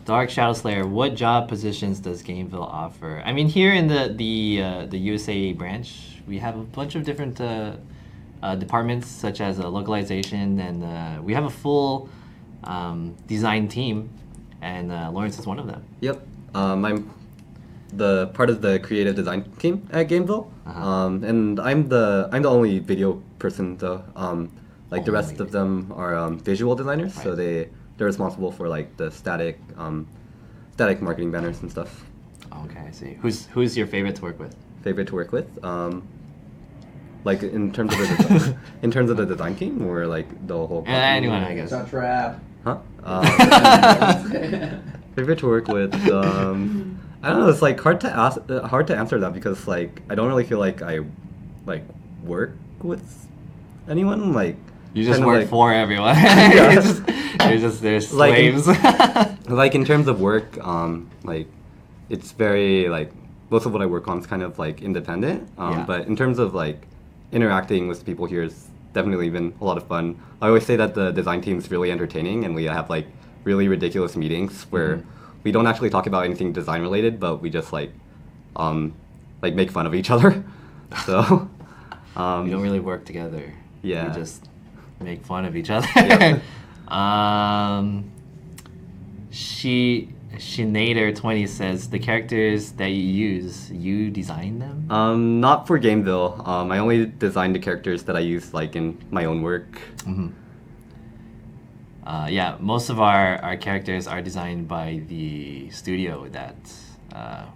Dark Shadow Slayer, what job positions does GameVille offer? I mean, here in the USA branch, we have a bunch of different departments, such as localization, and we have a full design team, and Lawrence is one of them. Yep. I'm the part of the creative design team at GameVille, Uh-huh. and I'm the only video person though. Like the rest of them are visual designers, so they're responsible for like the static marketing banners and stuff. Okay, I see. Who's your favorite to work with? Favorite to work with? Like in terms of the in terms of the design team, or like the whole. Anyone, I guess. It's a trap. Huh? Favorite to work with? I don't know. It's like hard to answer that because like I don't really feel like I like work with anyone. Like You just kind of work like, for everyone. Yeah. You're just their Like, slaves. like in terms of work, like it's very like most of what I work on is kind of like independent. Yeah. But in terms of like interacting with people here is definitely been a lot of fun. I always say that the design team is really entertaining, and we have like really ridiculous meetings where we don't actually talk about anything design related, but we just like make fun of each other. So You don't really work together. Yeah. You just make fun of each other. Yeah. Shinader20 says the characters that you use, you design them? Not for GAMEVIL. I only design the characters that I use like in my own work. Yeah, most of our characters are designed by the studio that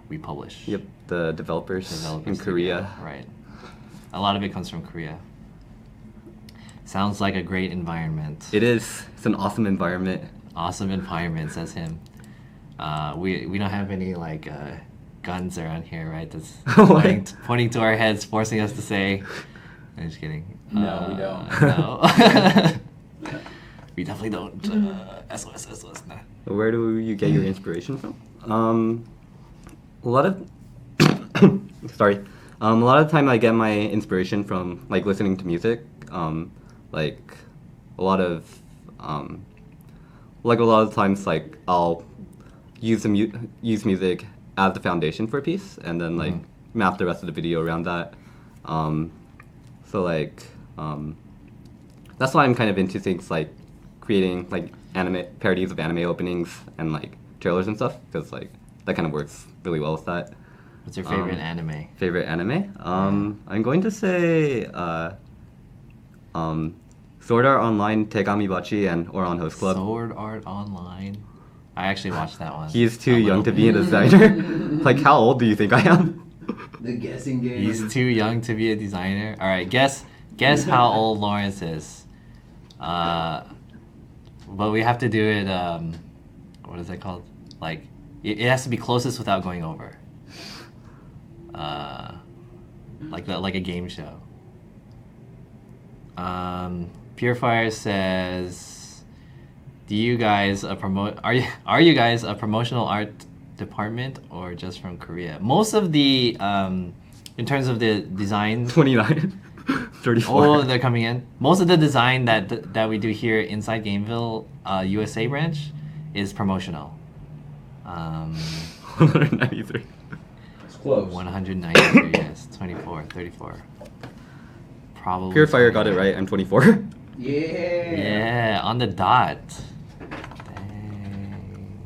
we publish. Yep, the developers in studio, Korea. Right. A lot of it comes from Korea. Sounds like a great environment. It is. It's an awesome environment. Awesome environment, says him. We don't have any like guns around here, right? That's pointing to our heads, forcing us to say. I'm just kidding. No, we don't. No. We definitely don't. SOS, nah. Where do you get your inspiration from? A lot of sorry. A lot of the time I get my inspiration from like listening to music. Like a lot of times like I'll use music as the foundation for a piece, and then like map the rest of the video around that. So like that's why I'm kind of into things like creating like anime parodies of anime openings and like trailers and stuff, because like that kind of works really well with that. What's your favorite anime? Favorite anime? I'm going to say Sword Art Online, Tegami Bachi, and Oran Host Club. Sword Art Online. I actually watched that one. He's too young to be a designer. Like, how old do you think I am? The guessing game. He's too young to be a designer. All right, guess how old Laurence is. But we have to do it. What is it called? Like, it has to be closest without going over. Like a game show. Purifier says, "Do you guys are you guys a promotional art department or just from Korea?" Most of the in terms of the design 29. 34. Oh, they're coming in. Most of the design that we do here inside GAMEVIL USA branch is promotional. 193. It's close. 193, yes. 24, 34. Probably. Purifier got it right. I'm 24. Yeah. Yeah, on the dot. Dang.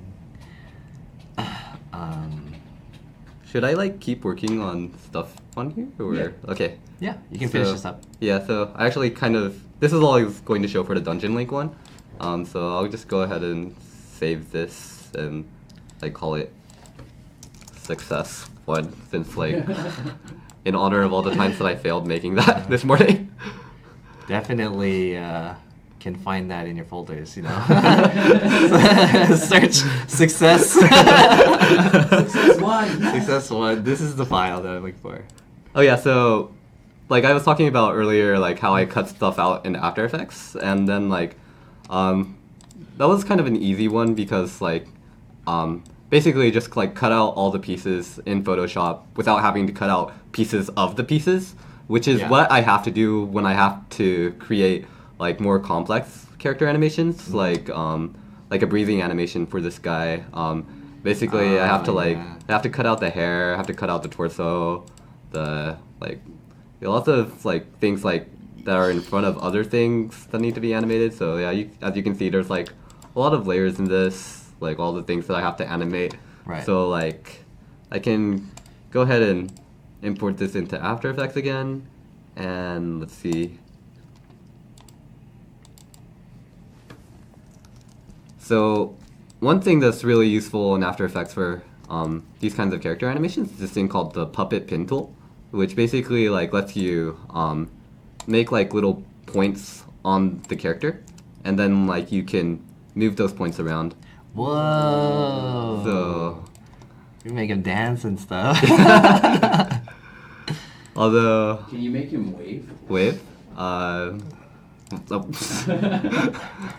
Should I like keep working on stuff on here, or Yeah. okay? Yeah, you can finish this up. Yeah, so I actually this is all I was going to show for the Dungeon Link one. So I'll just go ahead and save this and like call it success one, since like in honor of all the times that I failed making that this morning. Definitely can find that in your folders, you know. Search success. Success one. Success one. This is the file that I'm looking for. Oh yeah, so like I was talking about earlier, like how I cut stuff out in After Effects, and then like that was kind of an easy one because like basically just like cut out all the pieces in Photoshop without having to cut out pieces of the pieces, which is what I have to do when I have to create like more complex character animations, like a breathing animation for this guy. Basically I have to I have to cut out the hair, I have to cut out the torso, the like lots of like things like that are in front of other things that need to be animated. So yeah, as you can see, there's like a lot of layers in this, like all the things that I have to animate. Right. So like I can go ahead and import this into After Effects again, and let's see, So one thing that's really useful in After Effects for these kinds of character animations is this thing called the puppet pin tool, which basically like lets you make like little points on the character, and then like you can move those points around. Whoa. So You make him dance and stuff. although Can you make him wave? wave, that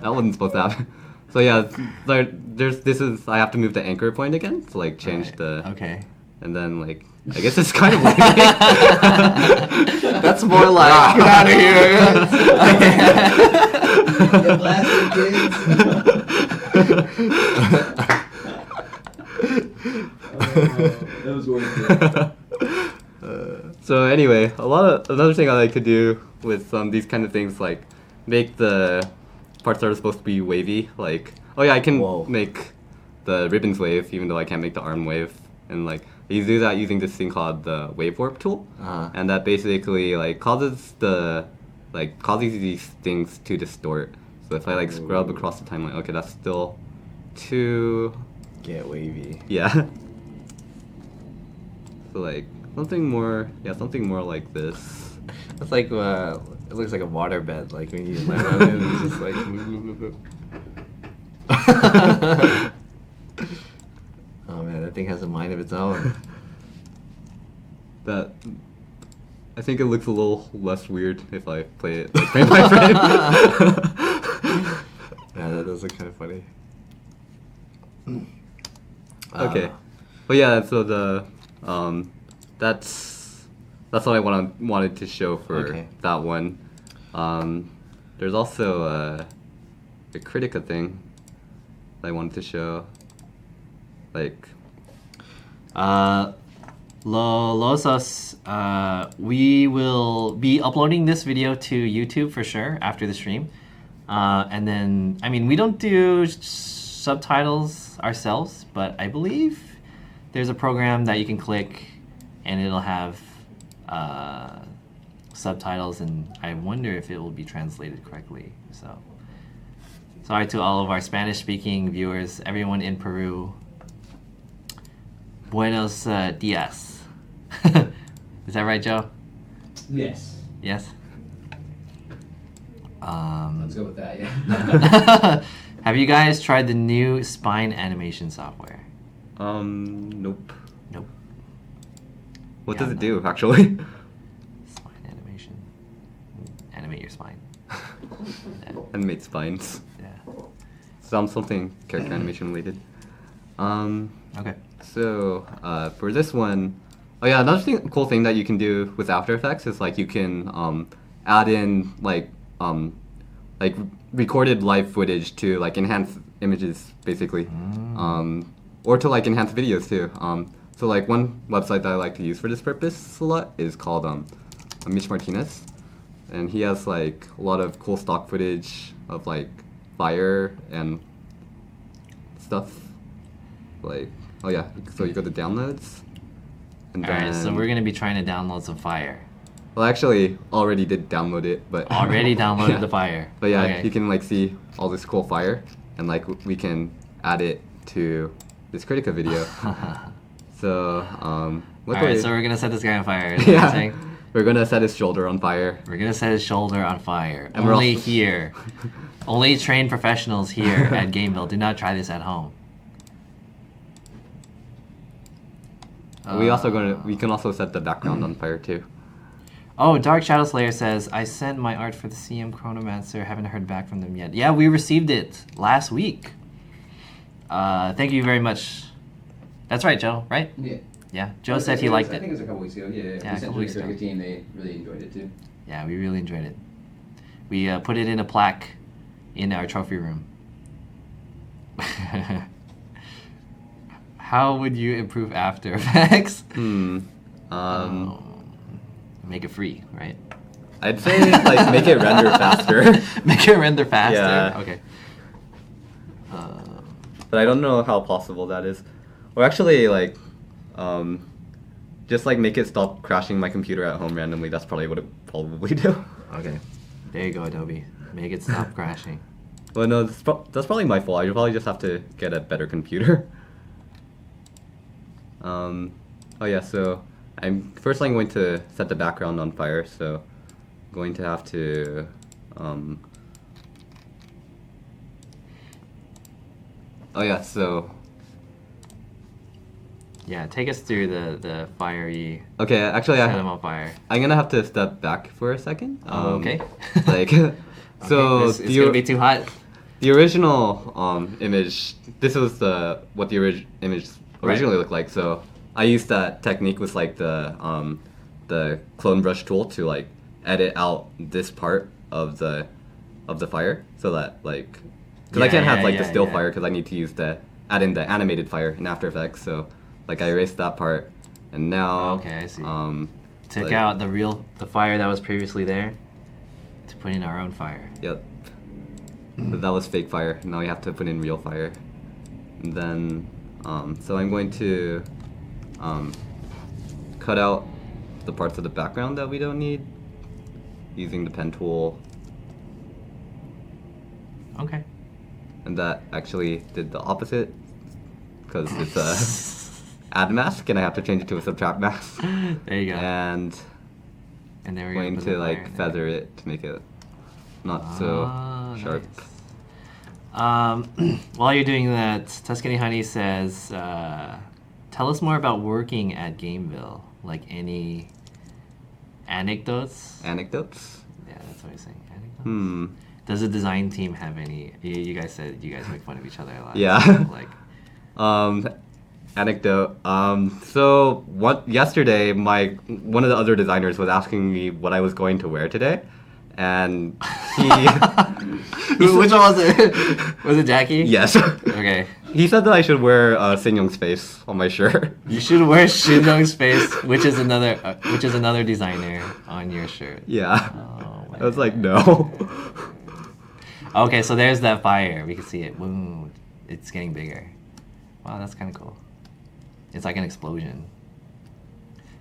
wasn't supposed to happen. So yeah, I have to move the anchor point again to like change the Okay. and then like I guess it's kind of wavy. That's more like get out of here. Get blasted, kids. That was worth it. So anyway, another thing I like to do with these kind of things, like make the parts that are supposed to be wavy. Like, oh yeah, I can Whoa. make the ribbons wave, even though I can't make the arm wave. And like, you do that using this thing called the wave warp tool, and that basically like causes these things to distort. So if I like scrub across the timeline, okay, that's still too Get wavy. yeah. So like something more like this. It's like it looks like a water bed. Like when you land on it, it's just like. Oh man, that thing has a mind of its own. That I think it looks a little less weird if I play it like frame by frame. Yeah, that does look kind of funny. Okay, but yeah, so the that's what I wanted to show for Okay. that one. There's also a Critica thing that I wanted to show. Like, Losos, we will be uploading this video to YouTube for sure after the stream. And then, I mean, we don't do subtitles ourselves, but I believe there's a program that you can click and it'll have subtitles, and I wonder if it will be translated correctly. So, sorry to all of our Spanish-speaking viewers, everyone in Peru. Buenos dias. Is that right, Joe? Yes. Yes? Let's go with that, yeah. Have you guys tried the new spine animation software? nope. Nope. What Yeah, does it no. do actually? Spine animation. Animate your spine. Animate spines. Yeah. Something character animation related. Okay. So for this one, oh yeah, another cool thing that you can do with After Effects is like you can add in like recorded live footage to like enhance images basically, or to like enhance videos too. So like one website that I like to use for this purpose a lot is called Mitch Martinez, and he has like a lot of cool stock footage of like fire and stuff. Like, oh yeah, so you go to downloads, and Alright, so we're going to be trying to download some fire. well, actually, already did download it, but Already downloaded Yeah. the fire. But yeah, Okay. you can like see all this cool fire, and like we can add it to this Critica video. So luckily, Alright, so we're going to set this guy on fire. Is that what you're yeah, saying? we're gonna set his shoulder on fire. We're going to set his shoulder on fire. And we're Only also- here. Only trained professionals here at GameVille. Do not try this at home. We can also set the background on fire too. Oh, Dark Shadow Slayer says, I sent my art for the CM Chronomancer. Haven't heard back from them yet. Yeah, we received it last week. Thank you very much. That's right, Joe, right? Yeah. Yeah, Joe said he liked I think it. it was a couple weeks ago. Yeah, Yeah, a we couple sent it weeks to the ago. Critica team. They really enjoyed it too. Yeah, we really enjoyed it. We put it in a plaque in our trophy room. How would you improve After Effects? Make it free, right? I'd say like make it render faster, Make it render faster. Yeah. Okay. but I don't know how possible that is. Or actually, like, just like make it stop crashing my computer at home randomly. That's probably what it probably do. Okay. There you go, Adobe. Make it stop crashing. Well, no, that's probably my fault. I should probably just have to get a better computer. Oh yeah, so I'm going to set the background on fire, so I'm going to have to oh yeah, so Yeah, take us through the fiery okay, actually set 'em on fire. I'm gonna have to step back for a second. Oh, okay. Like Okay, it's gonna be too hot. the original image, this was what the image originally looked like. So I used that technique with like the clone brush tool to like edit out this part of the fire, so that like because I can't have like the still fire because I need to add in the animated fire in After Effects. So like I erased that part, and now Okay, I see. Took out the fire that was previously there to put in our own fire. Yep. But that was fake fire. Now we have to put in real fire. And then, so I'm going to cut out the parts of the background that we don't need using the pen tool. Okay. And that actually did the opposite because it's a add mask and I have to change it to a subtract mask. There you go. And there I'm we go. going Put to the fire like in there. feather it to make it not so sharp. Nice. While you're doing that, Tuscany Honey says, tell us more about working at GAMEVIL. Like any anecdotes? Anecdotes? Yeah, that's what he's saying. Anecdotes? Does the design team have any? You guys said you guys make fun of each other a lot. Yeah. So, like, anecdote. So yesterday, one of the other designers was asking me what I was going to wear today, and he. which one was it? Was it Jackie? Yes. Okay. He said that I should wear Sinyoung's face on my shirt. You should wear Shin Young's face, which is another designer on your shirt. Yeah. Oh, I was like, no. Okay, so there's that fire. We can see it. Boom. It's getting bigger. Wow, that's kind of cool. It's like an explosion.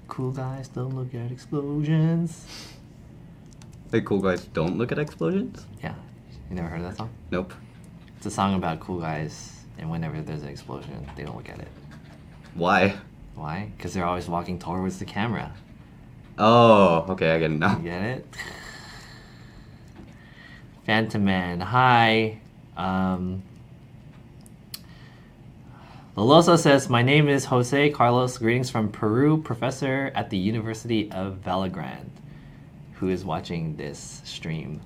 Cool guys don't look at explosions. Hey, cool guys, don't look at explosions? Yeah. You never heard of that song? Nope. It's a song about cool guys, and whenever there's an explosion, they don't look at it. Why? Why? Because they're always walking towards the camera. Oh, okay, I get it now. You get it? Phantom Man, hi. Lolosa says, my name is Jose Carlos. Greetings from Peru, professor at the University of Vallegrande, who is watching this stream.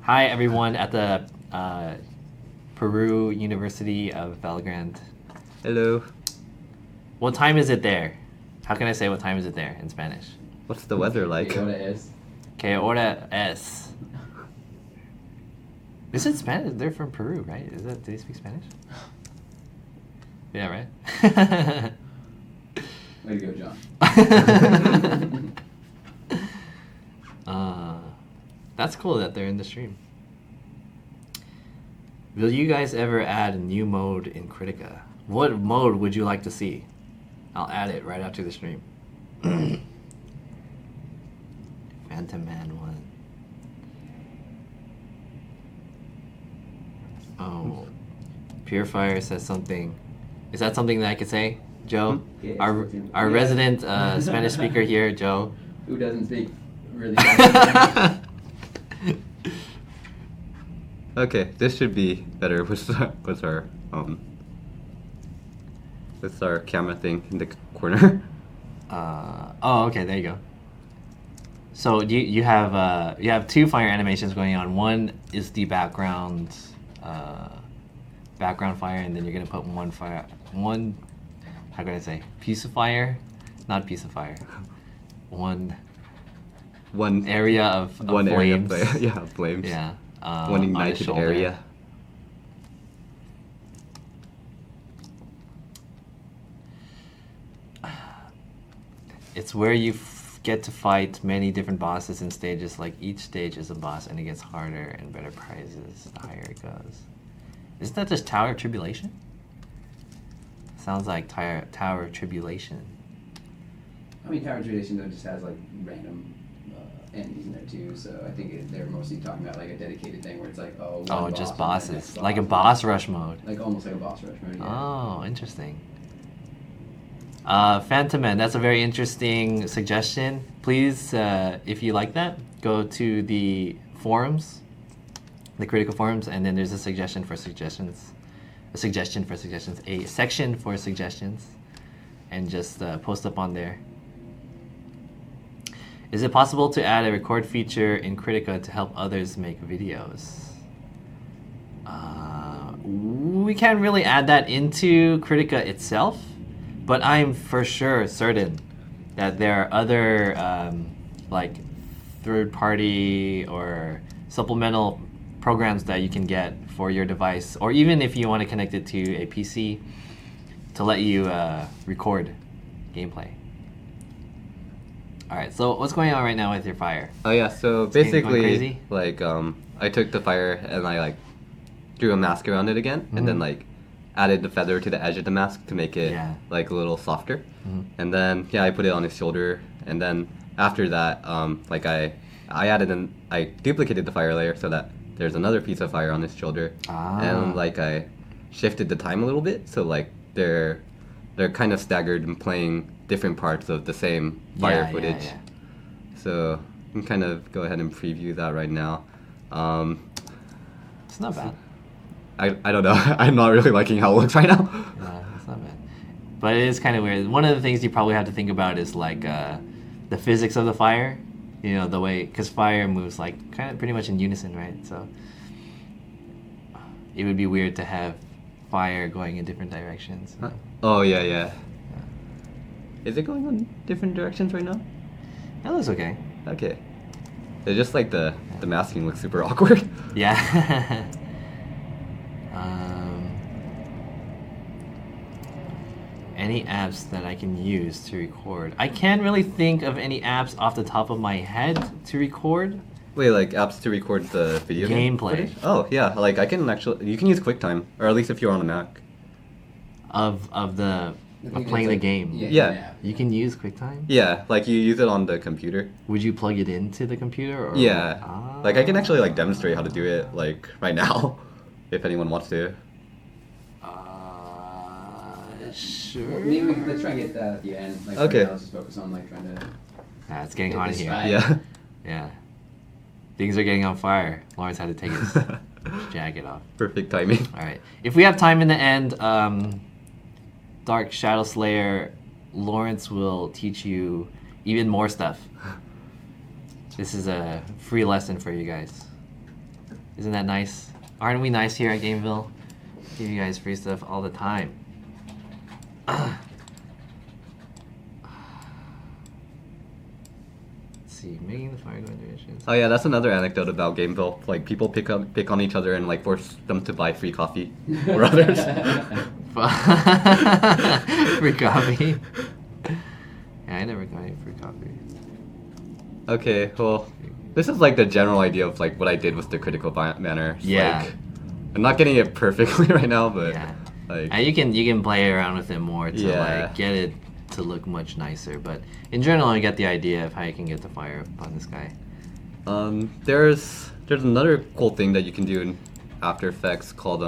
Hi, everyone at the Peru University of Vallegrande. Hello. What time is it there? How can I say what time is it there in Spanish? What's the weather like? Que hora es? Is it Spanish? They're from Peru, right? Do they speak Spanish? Yeah, right? Way to go, John. That's cool that they're in the stream. Will you guys ever add a new mode in Critica? What mode would you like to see? I'll add it right after the stream. Phantom Man 1. Oh. Purifier says something. Is that something that I could say, Joe? Yeah, Our resident Spanish speaker here, Joe. Who doesn't speak really Okay, this should be better with our camera thing in the corner. Oh, okay, there you go. So you have two fire animations going on. One is the background fire, and then you're gonna put one how can I say, piece of fire, not piece of fire, one area of flames. Area, flames. Yeah. One ignited area. It's where you get to fight many different bosses in stages. Like each stage is a boss, and it gets harder and better prizes the higher it goes. Isn't that just Tower of Tribulation? Sounds like Tower of Tribulation. I mean, Tower of Tribulation though just has like random enemies in there too. So I think they're mostly talking about like a dedicated thing where it's like, one Oh, boss just and then bosses. next Like a boss rush mode. Like almost like a boss rush mode. Yeah. Oh, interesting. Phantom Man, that's a very interesting suggestion. Please, if you like that, go to the forums, the critical forums, and then there's a suggestion for suggestions, a section for suggestions, and just post up on there. Is it possible to add a record feature in Critica to help others make videos? We can't really add that into Critica itself, but I'm for sure certain that there are other like third-party or supplemental programs that you can get for your device, or even if you want to connect it to a PC to let you record gameplay. All right, so what's going on right now with your fire? Oh yeah, so Is it going basically, crazy? like I took the fire and I like drew a mask around it again, and then like added the feather to the edge of the mask to make it Yeah. like a little softer. Mhm. And then I put it on his shoulder, and then after that, like I duplicated the fire layer so that there's another piece of fire on his shoulder, and like I shifted the time a little bit, so like they're kind of staggered and playing different parts of the same fire footage. Yeah. So you can kind of go ahead and preview that right now. It's not bad. I don't know. I'm not really liking how it looks right now. No, it's not bad. But it is kind of weird. One of the things you probably have to think about is like the physics of the fire. You know, the way, because fire moves like kind of pretty much in unison, right? So it would be weird to have fire going in different directions. Huh? Oh yeah. Is it going on different directions right now? That looks okay. Okay. It's just like the masking looks super awkward. Yeah. Any apps that I can use to record? I can't really think of any apps off the top of my head to record. Wait, like apps to record the video game Gameplay. footage? Oh yeah, like I can actually, you can use QuickTime, or at least if you're on a Mac. Of playing the game. Yeah. You can use QuickTime? Yeah, like you use it on the computer. Would you plug it into the computer? Or Yeah. Like I can actually like demonstrate how to do it like right now, if anyone wants to. Sure. Maybe let's try and get that at the end. Like, Okay. right now, let's just focus on like trying to. It's getting Get hot in this here. right. Yeah. Yeah. Things are getting on fire. Lawrence had to take his jacket off. Perfect timing. All right. If we have time in the end, Dark Shadow Slayer, Lawrence will teach you even more stuff. This is a free lesson for you guys. Isn't that nice? Aren't we nice here at GameVille? Give you guys free stuff all the time. Let's see, making the fire go in directions. Oh yeah, that's another anecdote about Gameville. Like people pick on each other and like force them to buy free coffee or others. Free coffee. Yeah, I never got any free coffee. Okay, well, this is like the general idea of like what I did with the critical manner. It's, Yeah. like, I'm not getting it perfectly right now, but Yeah. like And you can play around with it more to Yeah. like get it to look much nicer. But in general, you get the idea of how you can get the fire up on this guy. there's another cool thing that you can do in After Effects called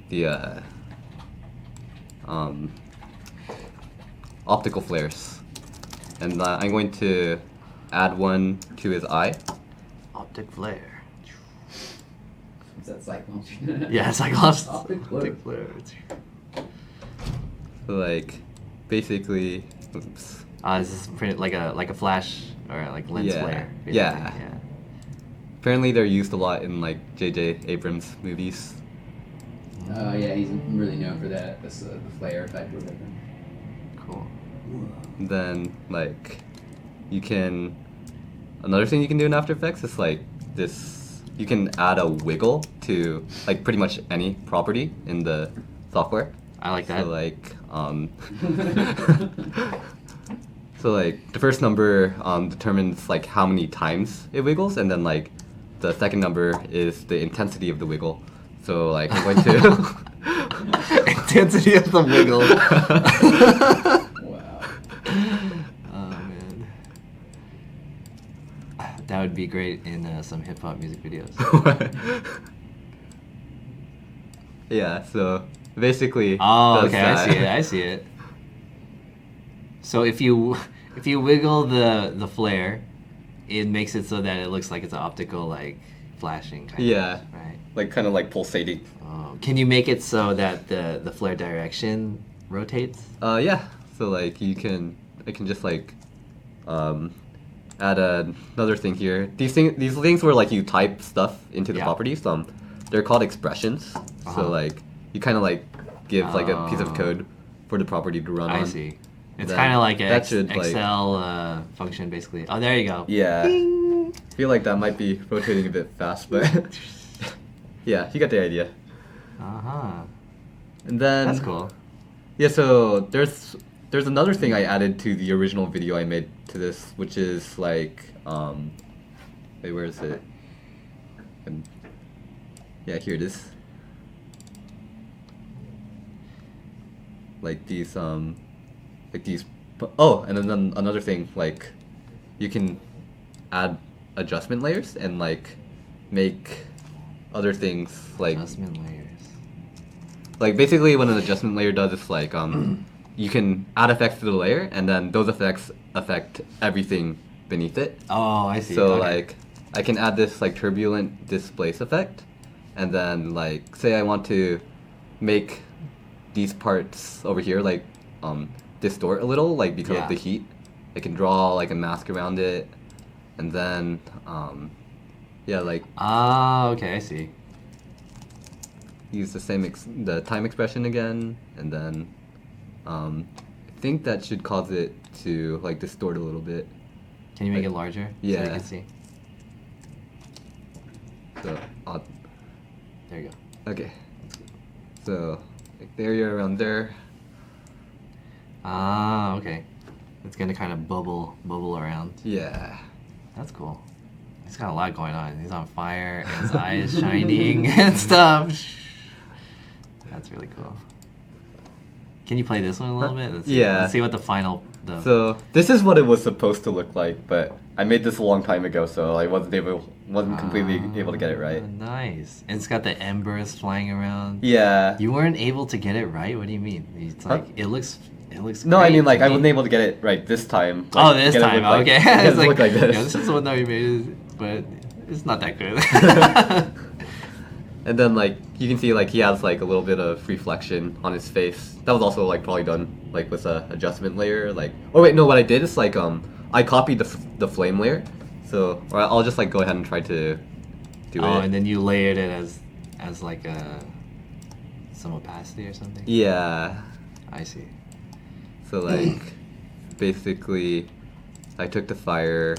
the optical flares, and I'm going to add one to his eye. Optic flare. Is that Cyclones? Yeah, Cyclops. Optic flare. So like basically, oops. This is pretty like a flash or like lens Yeah. flare. basically. Yeah. Yeah. Apparently they're used a lot in like J.J. Abrams movies. Yeah, he's really known for that. The flare effect or whatever. Cool. Then like you can, another thing you can do in After Effects is like this, you can add a wiggle to like pretty much any property in the software. I like that. So like so like the first number determines like how many times it wiggles, and then like the second number is the intensity of the wiggle. So like I'm going to Intensity of the wiggle. Wow. Oh man. would be great in some hip hop music videos. Yeah, so basically. Oh, does okay, that. I see it. I see it. So if you wiggle the flare, it makes it so that it looks like it's an optical like flashing kind Yeah. of, right? Like kind of like pulsating. Oh, can you make it so that the flare direction rotates? Yeah. So like I can just like add another thing here. These things where like you type stuff into the Yeah. properties. They're called expressions. Uh-huh. So like you kind of like give like a piece of Oh. code for the property to run on. I see. It's Then kind of like an that should, like- Excel function, basically. Oh, there you go. Yeah. I feel like that might be rotating a bit fast, but yeah, you got the idea. Uh huh. And then That's cool. Yeah, so there's another thing I added to the original video I made to this, which is like wait, where is it? Yeah, here it is. Like these oh, and then another thing, like you can add adjustment layers and like make other things like Adjustment layers. like basically what an adjustment layer does is like you can add effects to the layer and then those effects affect everything beneath it. Oh, I see. So Okay. like I can add this like turbulent displace effect and then like say I want to make these parts over here like distort a little like because Yeah. of the heat. I can draw like a mask around it and then yeah, like Ah, okay, I see. use the time expression again, and then I think that should cause it to like distort a little bit. Can you make Like- it larger? So yeah. you can see. So There you go. okay, so like the area around there. Ah, okay. It's gonna kind of bubble around. Yeah, That's cool. He's got a lot going on. He's on fire, and his eye is shining and stuff. That's really cool. Can you play this one a little bit? Let's see, Yeah. Let's see what the final. so this is what it was supposed to look like, but I made this a long time ago, so I wasn't completely able to get it right. Nice. And it's got the embers flying around. Yeah. You weren't able to get it right. What do you mean? It's Huh? like it looks. No, I great mean like to I me. wasn't able to get it right this time. Oh, Like, this get it time. look like- Okay. get it It's like, look like this. Yeah, this is the one that we made, but it's not that good. And then like you can see like he has like a little bit of reflection on his face. That was also like probably done like with a adjustment layer. Like oh wait no, what I did is like I copied the flame layer. So or I'll just like go ahead and try to do Oh, it. and then you layered it as like some opacity or something. Yeah. I see. So like basically I took the fire,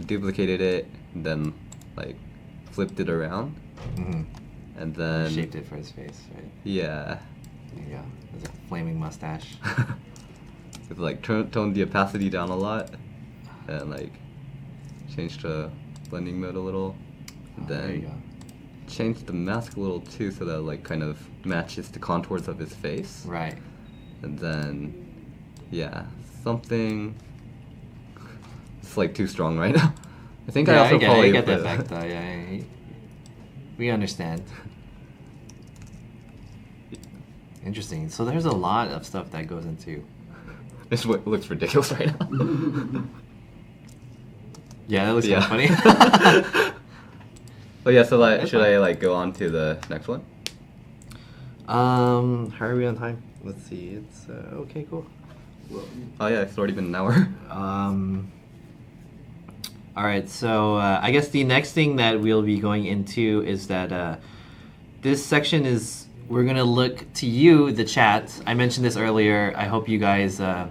duplicated it, and then like flipped it around, Mm-hmm. and then Shaped it for his face, right? yeah. There you go. There's a flaming mustache. It's like toned the opacity down a lot, and like changed the blending mode a little, and There you then go. changed the mask a little too, so that it, like kind of matches the contours of his face, Right. and then yeah, something. It's like too strong right now. I think I Yeah, also I get it. probably I get the put- effect though. Yeah, we understand. Interesting. So there's a lot of stuff that goes into. This looks ridiculous right now. Yeah, that looks Yeah. kind of funny. But yeah, so like, That's should fine. I like go on to the next one? How are we on time? Let's see. It's okay, cool. Oh yeah, it's already been an hour. All right, so I guess the next thing that we'll be going into is that this section is we're gonna look to you, the chat. I mentioned this earlier. I hope you guys have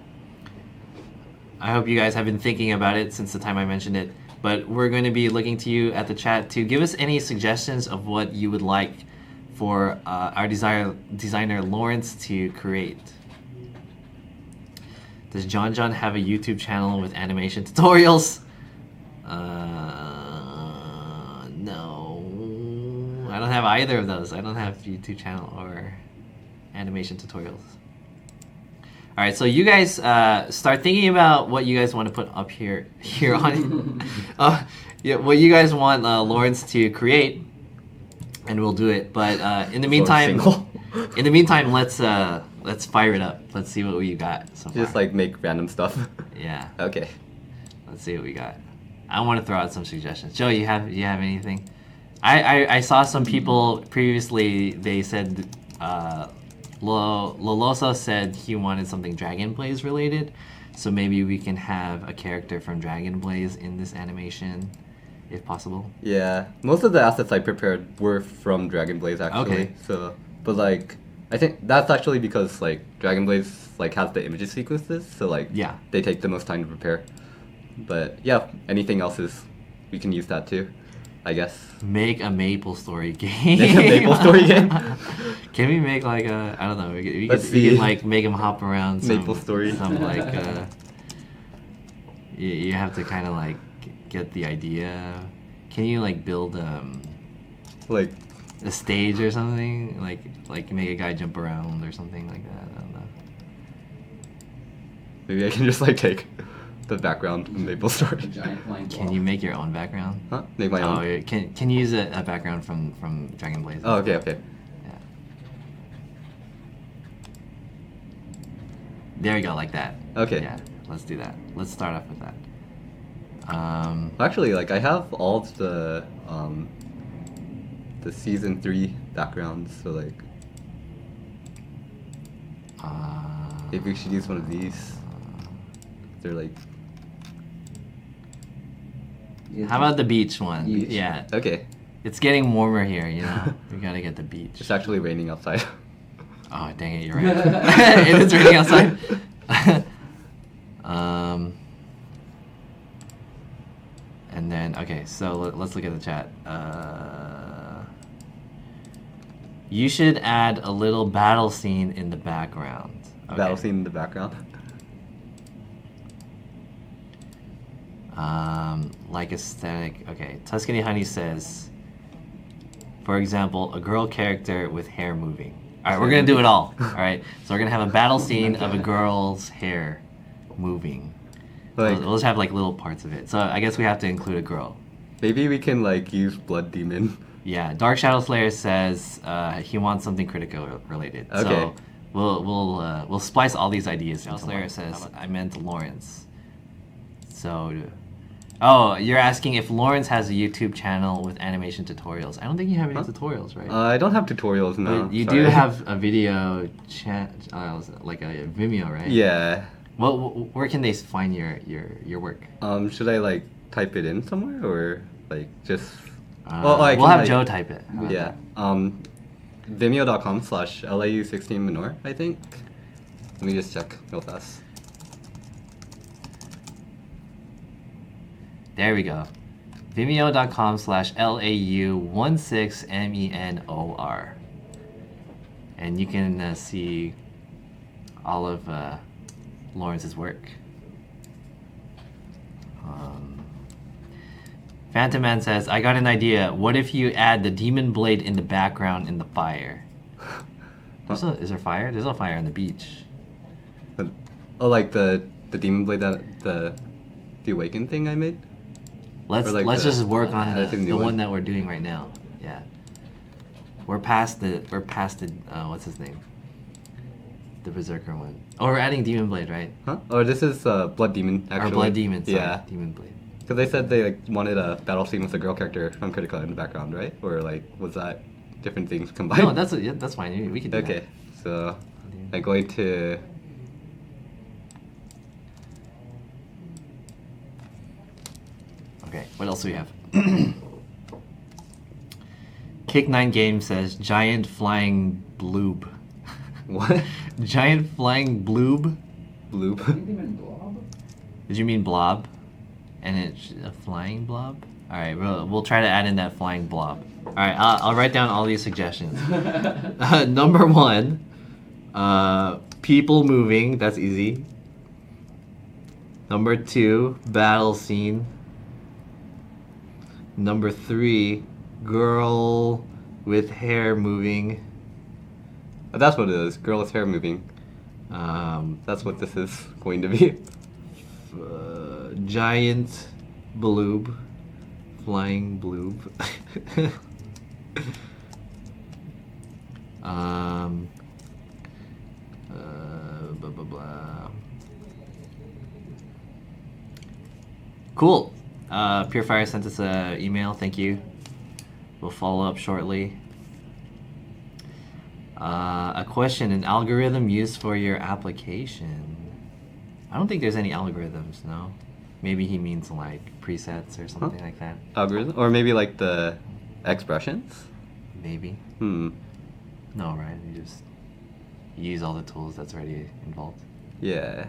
been thinking about it since the time I mentioned it. But we're going to be looking to you at the chat to give us any suggestions of what you would like for our designer Laurence to create. Does John have a YouTube channel with animation tutorials? No. I don't have either of those. I don't have YouTube channel or animation tutorials. All right, so you guys start thinking about what you guys want to put up here on yeah, what you guys want Lawrence to create, and we'll do it. But in the meantime, let's fire it up. Let's see what we got so far. Just like make random stuff. Yeah. Okay. Let's see what we got. I want to throw out some suggestions. Joe, you have anything? I saw some people previously. They said Loloso said he wanted something Dragon Blaze related, so maybe we can have a character from Dragon Blaze in this animation, if possible. Yeah, most of the assets I prepared were from Dragon Blaze actually. Okay. So, but like, I think that's actually because like Dragon Blaze like has the images sequences, so like Yeah. they take the most time to prepare. But yeah, anything else is we can use that too, I guess. Make a Maple Story game. Make a Maple Story game? Can we make like a, I don't know, we Let's could see. like make him hop around some, Maple Story. some like you have to kind of like get the idea. Can you like build Like, a stage or something, like make a guy jump around or something like that? I don't know. maybe I can just like take the background from Maple Story. Giant flying Can you make your own background? Huh? Make my Oh, own. yeah, can you use a background from Dragon Blaze? Oh, okay, okay. Yeah. There we go, like that. Okay. Yeah, let's do that. Let's start off with that. Actually, like I have all of the season 3 backgrounds, so like maybe we should use one of these. They're like How about the beach one? Beach. Yeah, okay. it's getting warmer here. You know, we gotta get the beach. It's actually raining outside. Oh dang it, you're right. It is raining outside. And then okay, so let's look at the chat. You should add a little battle scene in the background. Okay. Battle scene in the background. Like aesthetic. Okay, Tuscany Honey says, for example, a girl character with hair moving. All right, we're gonna do it all. All right, so we're gonna have a battle scene of a girl's hair moving. Like We'll just have like little parts of it. So I guess we have to include a girl. maybe we can like use Blood Demon. Yeah, Dark Shadow Slayer says he wants something critical related. Okay. So we'll splice all these ideas. Shadow Slayer says I meant Lawrence. So, oh, you're asking if Lawrence has a YouTube channel with animation tutorials. I don't think you have any tutorials, right? I don't have tutorials now. But you sorry. do have a video chat, like a Vimeo, right? Yeah. Well, where can they find your work? Should I like type it in somewhere or like just? We'll have Joe type it. How about Yeah. that? Vimeo.com/lau16menor, I think. Let me just check real fast. There we go. Vimeo.com/LAU16menor. And you can see all of Lawrence's work. Phantom Man says, I got an idea. What if you add the demon blade in the background in the fire? Is there fire? There's no fire on the beach. Oh, like the demon blade that the awakened thing I made. Let's Or like let's the- just work on I think the the one one. that we're doing right now. Yeah. We're past the what's his name? The Berserker one. Oh, we're adding Demon Blade, right? Huh? Or this is Blood Demon actually. Or Blood Demon, sorry. Yeah. Demon Blade. Because they said they like wanted a battle scene with a girl character from Critical in the background, right? Or like was that different things combined? No, that's fine. We can do okay. So I'm going to. that. Okay, what else do we have? Kick9 Game says giant flying bloob. What? Giant flying bloob? Bloop. Did you mean blob? And it's a flying blob? Alright, we'll try to add in that flying blob. Alright, I'll write down all these suggestions. Number 1, people moving, that's easy. Number 2, battle scene. Number 3, girl with hair moving. Oh, that's what it is. Girl with hair moving. That's what this is going to be. Giant bloob. Flying bloob. Blah, blah, blah. Cool. Purifier sent us an email. Thank you. We'll follow up shortly. A question: an algorithm used for your application? I don't think there's any algorithms. No. Maybe he means like presets or something like that. Algorithm, or maybe like the expressions. Maybe. Hmm. No, right? You just use all the tools that's already involved. Yeah.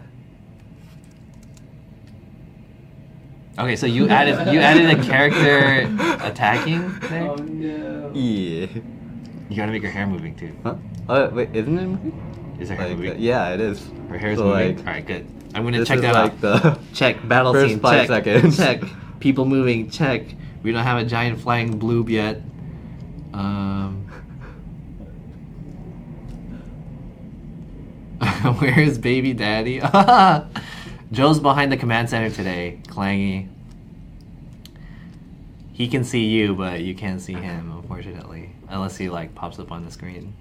Okay, so you added a character attacking there. Oh no. Yeah. You gotta make her hair moving too. Huh? Wait, isn't it moving? Is her hair moving? Yeah, it is. Her hair is So, moving. like, All right, good. I'm gonna this check is that like out. the Check battle first scene. 5 check. seconds. Check. People moving. Check. We don't have a giant flying bloob yet. Where is baby daddy? Joe's behind the command center today. Clangy. He can see you, but you can't see him, unfortunately. Unless he like pops up on the screen.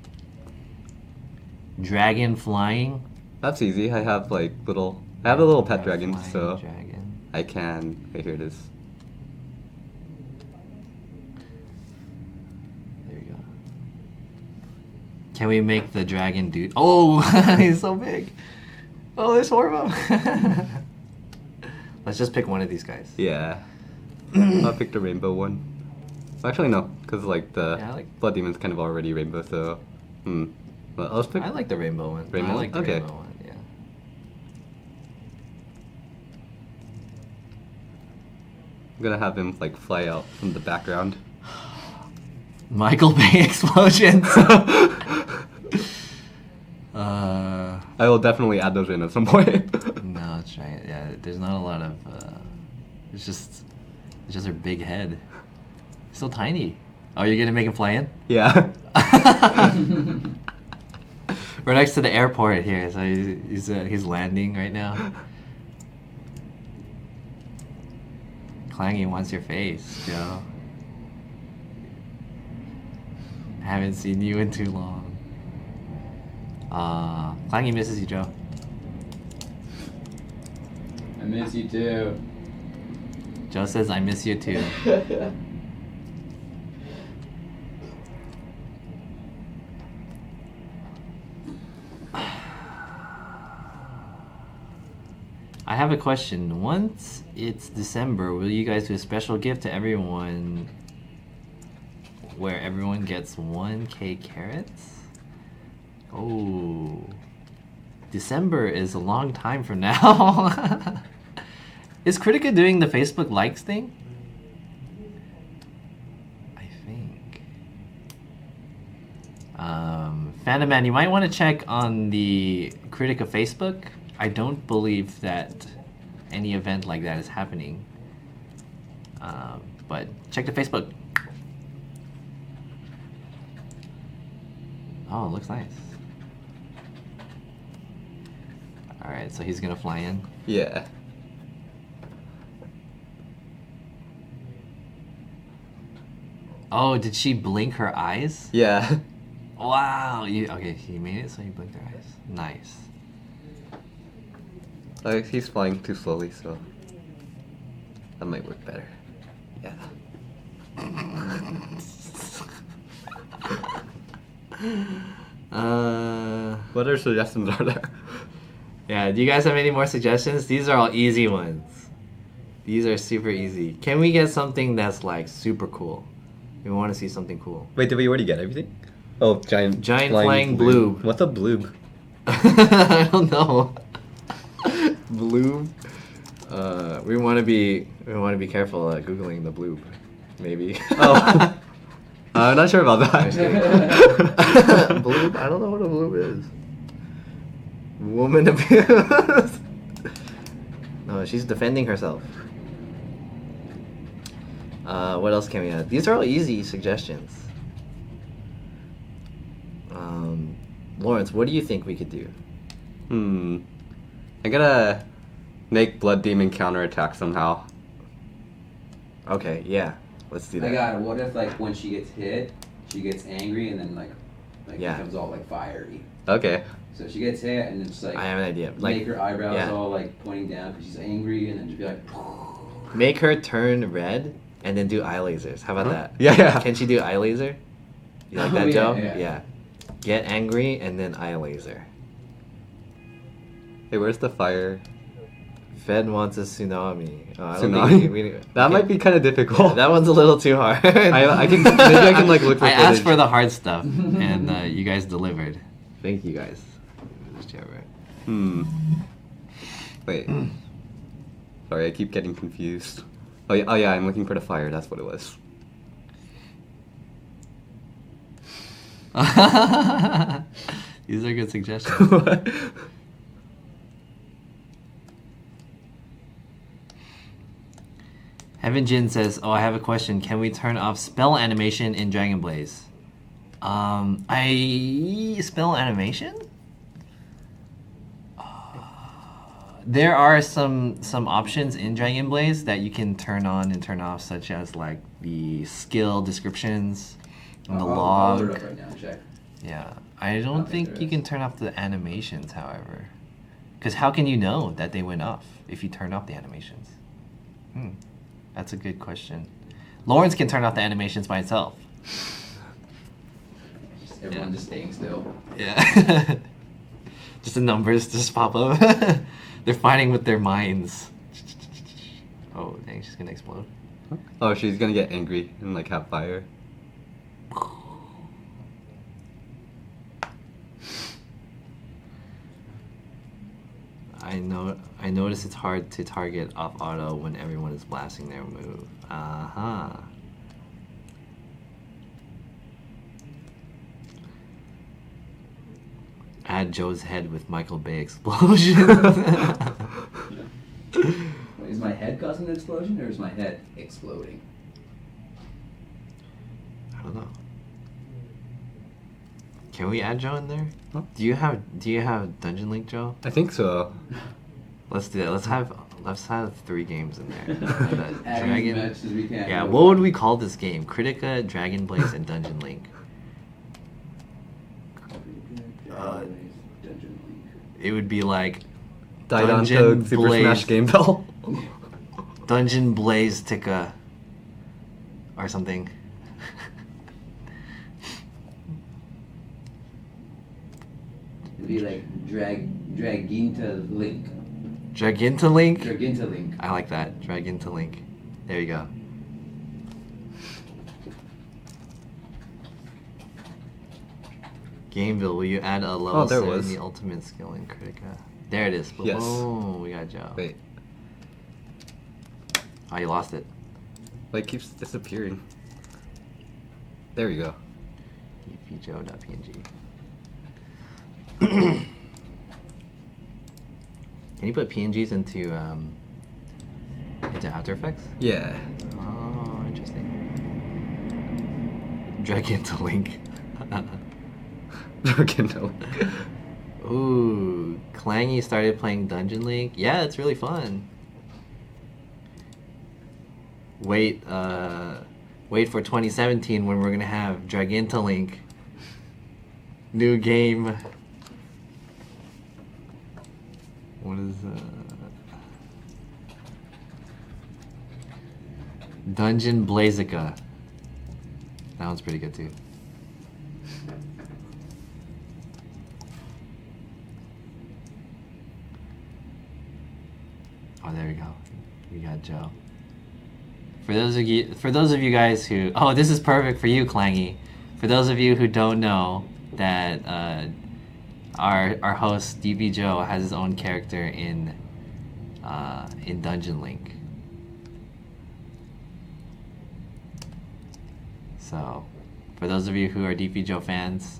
Dragon flying. That's easy. I have like little. I have a little pet dragon, Flying so dragon. I can. Okay, here it is. There you go. Can we make the dragon dude? Oh, he's so big. Oh, there's four of them. Let's just pick one of these guys. Yeah. I'll pick the rainbow one. Actually, no, because like the Yeah, I like- blood demon's kind of already rainbow, so. Well, I'll just pick. I like the rainbow one. Rainbow I one? like the Okay. rainbow one. Yeah. I'm gonna have him like fly out from the background. Michael Bay explosions. I will definitely add those in at some point. No, it's right. Yeah, there's not a lot of. It's just her big head. So tiny. Oh, you're gonna make him fly in? Yeah. We're next to the airport here, so he's landing right now. Clangy wants your face, Joe. Haven't seen you in too long. Clangy misses you, Joe. I miss you too. Joe says, I miss you too. I have a question. Once it's December, will you guys do a special gift to everyone where everyone gets 1K carrots? Oh. December is a long time from now. Is Critica doing the Facebook likes thing? I think. Phantom Man, you might want to check on the Critica Facebook. I don't believe that any event like that is happening. But check the Facebook. Oh, it looks nice. Alright, so he's gonna fly in. Yeah. Oh, did she blink her eyes? Yeah. Wow. Okay, he made it so he blinked her eyes. Nice. Like he's flying too slowly, so that might work better. Yeah. What other suggestions are there? Yeah, do you guys have any more suggestions? These are all easy ones. These are super easy. Can we get something that's like super cool? We want to see something cool. Wait, did we already get everything? Oh, giant flying bloob. What's a bloob? I don't know. Bloob. We want to be careful googling the bloob. Maybe. Oh. I'm not sure about that. Bloob? I don't know what a bloob is. Woman abuse. No, she's defending herself. What else can we add? These are all easy suggestions. Lawrence, what do you think we could do? I'm gonna make Blood Demon counterattack somehow. Okay, yeah. Let's do that. I got it. What if like when she gets hit, she gets angry and then like Yeah. becomes all like fiery. Okay. So she gets hit and then just like I have an idea. make her eyebrows yeah. all like pointing down because she's angry and then just be like. Make her turn red and then do eye lasers. How about that? Yeah. Can she do eye laser? You like Oh, that, yeah, Joe? yeah. Get angry and then eye laser. Hey, where's the fire? Fed wants a tsunami. Oh, I don't Tsunami? think we That might be kind of difficult. That one's a little too hard. I can maybe I can like look for I asked footage. for the hard stuff, and you guys delivered. Thank you guys. Just chair right. Wait. Sorry, I keep getting confused. Oh yeah, I'm looking for the fire. That's what it was. These are good suggestions. Heaven Jin says, "Oh, I have a question. Can we turn off spell animation in Dragon Blaze?" I spell animation. There are some options in Dragon Blaze that you can turn on and turn off, such as like the skill descriptions and the I'll load log. it up right now and check. Yeah, I don't think think there you is. can turn off the animations, however. Because how can you know that they went off if you turn off the animations? That's a good question. Lawrence can turn off the animations by itself. Just everyone just staying still. Yeah. Just the numbers just pop up. They're fighting with their minds. Oh, dang, she's gonna explode. Oh, she's gonna get angry and like have fire. I notice it's hard to target off auto when everyone is blasting their move. Add Joe's head with Michael Bay explosion. Wait, is my head causing the explosion or is my head exploding? I don't know. Can we add Joe in there? Huh? Do you have Dungeon Link, Joe? I think so. Let's do that. Let's have 3 games in there. The Adding as much as we can. Yeah, what would we call this game? Critica, Dragon Blaze, and Dungeon Link. Dungeon Link. It would be like Daidanto Dungeon Super Smash Blaze. GAMEVIL. Dungeon Blaze Tika or something. It'd be like Draginta Link. Draginta Link? Draginta Link. I like that. Draginta Link. There you go. Gameville, will you add a level there 7 was. the ultimate skill in Critica? There it is. Yes. Boom, we got Joe. Wait, Oh, you lost it. like keeps disappearing. There we go. epjoe.png. Can you put PNGs into After Effects? Yeah. Oh, interesting. Drag into Link. Draginto. Ooh, Clangy started playing Dungeon Link. Yeah, it's really fun. Wait for 2017 when we're gonna have Draginta Link. New game. What is Dungeon Blazica. That one's pretty good too. Oh, there we go. We got Joe. For those of you guys who, oh, this is perfect for you, Clangy. For those of you who don't know that our host DB Joe has his own character in Dungeon Link. So, for those of you who are DB Joe fans,